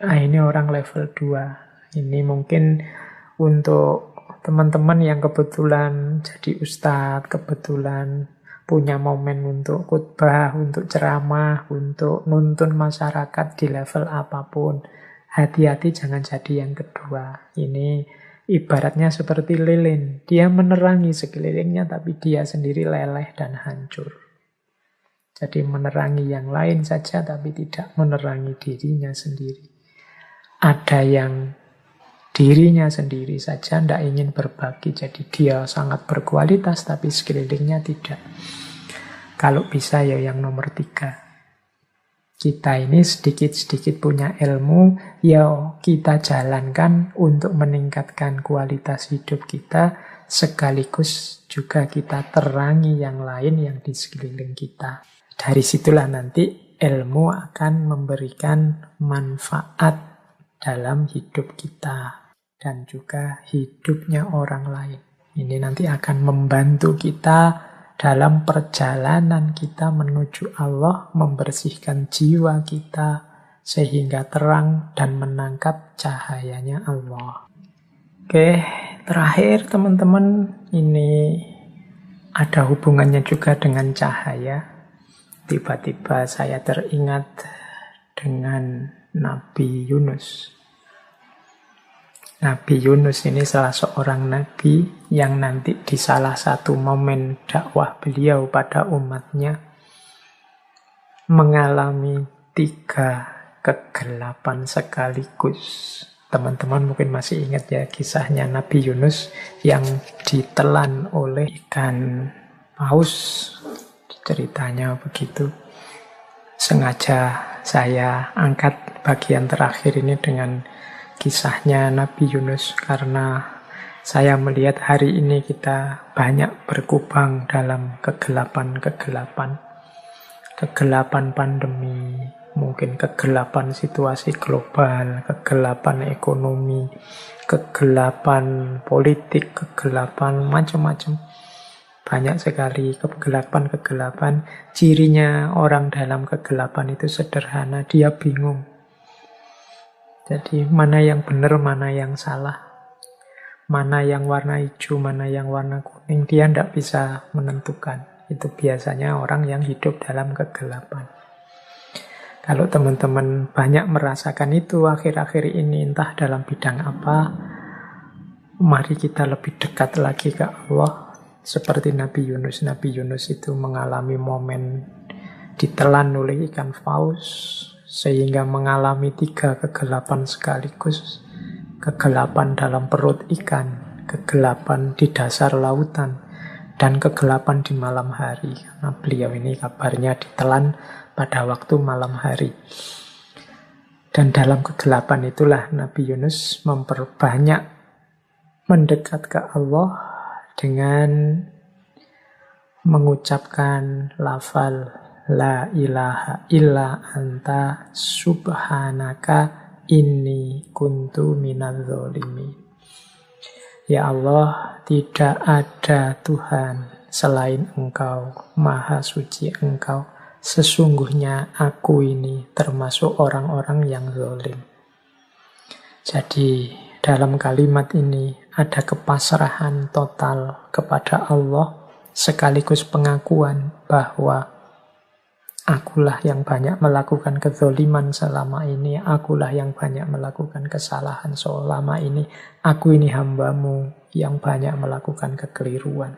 Nah, ini orang level 2. Ini mungkin untuk teman-teman yang kebetulan jadi ustadz, kebetulan punya momen untuk khutbah, untuk ceramah, untuk nuntun masyarakat di level apapun. Hati-hati jangan jadi yang kedua. Ini ibaratnya seperti lilin. Dia menerangi sekelilingnya, tapi dia sendiri leleh dan hancur. Jadi menerangi yang lain saja, tapi tidak menerangi dirinya sendiri. Ada yang dirinya sendiri saja tidak ingin berbagi, jadi dia sangat berkualitas, tapi sekelilingnya tidak. Kalau bisa ya yang nomor 3. Kita ini sedikit-sedikit punya ilmu, ya kita jalankan untuk meningkatkan kualitas hidup kita, sekaligus juga kita terangi yang lain yang di sekeliling kita. Dari situlah nanti ilmu akan memberikan manfaat dalam hidup kita dan juga hidupnya orang lain. Ini nanti akan membantu kita dalam perjalanan kita menuju Allah, membersihkan jiwa kita sehingga terang dan menangkap cahayanya Allah. Oke, terakhir teman-teman, ini ada hubungannya juga dengan cahaya. Tiba-tiba saya teringat dengan Nabi Yunus. Nabi Yunus ini salah seorang nabi yang nanti di salah satu momen dakwah beliau pada umatnya mengalami 3 kegelapan sekaligus. Teman-teman mungkin masih ingat ya kisahnya Nabi Yunus yang ditelan oleh ikan paus. Ceritanya begitu. Sengaja saya angkat bagian terakhir ini dengan kisahnya Nabi Yunus karena saya melihat hari ini kita banyak berkubang dalam kegelapan-kegelapan. Kegelapan pandemi, mungkin kegelapan situasi global, kegelapan ekonomi, kegelapan politik, kegelapan macam-macam. Banyak sekali kegelapan-kegelapan. Cirinya orang dalam kegelapan itu sederhana, dia bingung. Jadi mana yang benar, mana yang salah. Mana yang warna hijau, mana yang warna kuning, dia tidak bisa menentukan. Itu biasanya orang yang hidup dalam kegelapan. Kalau teman-teman banyak merasakan itu akhir-akhir ini, entah dalam bidang apa, mari kita lebih dekat lagi ke Allah. Seperti Nabi Yunus. Nabi Yunus itu mengalami momen ditelan oleh ikan paus, sehingga mengalami 3 kegelapan sekaligus. Kegelapan dalam perut ikan, kegelapan di dasar lautan, dan kegelapan di malam hari. Karena beliau ini kabarnya ditelan pada waktu malam hari. Dan dalam kegelapan itulah Nabi Yunus memperbanyak mendekat ke Allah dengan mengucapkan lafal La ilaha illa anta subhanaka inni kuntu minadz zalimin. Ya Allah, tidak ada Tuhan selain Engkau, Maha Suci Engkau. Sesungguhnya aku ini termasuk orang-orang yang zalim. Jadi dalam kalimat ini ada kepasrahan total kepada Allah, sekaligus pengakuan bahwa akulah yang banyak melakukan kezaliman selama ini. Akulah yang banyak melakukan kesalahan selama ini. Aku ini hambamu yang banyak melakukan kekeliruan.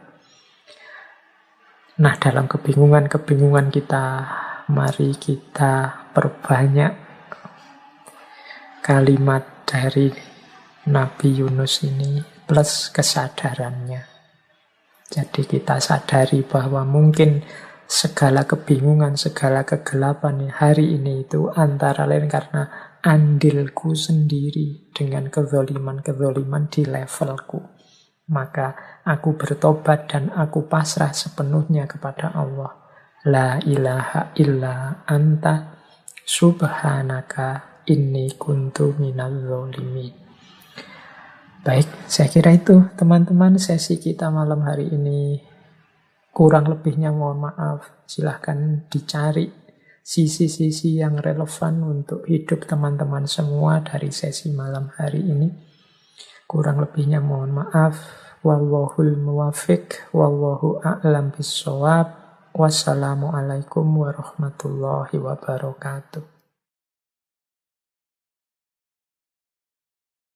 Nah, dalam kebingungan-kebingungan kita, mari kita perbanyak kalimat dari Nabi Yunus ini plus kesadarannya. Jadi kita sadari bahwa mungkin segala kebingungan, segala kegelapan hari ini itu antara lain karena andilku sendiri dengan kezaliman-kezaliman di levelku. Maka aku bertobat dan aku pasrah sepenuhnya kepada Allah. La ilaha illa anta subhanaka inni kuntu minadz zalimin. Baik, saya kira itu teman-teman sesi kita malam hari ini. Kurang lebihnya mohon maaf, silahkan dicari sisi-sisi yang relevan untuk hidup teman-teman semua dari sesi malam hari ini. Kurang lebihnya mohon maaf. Wallahul muwaffiq, wallahu a'lam bissawab. Wassalamualaikum warahmatullahi wabarakatuh.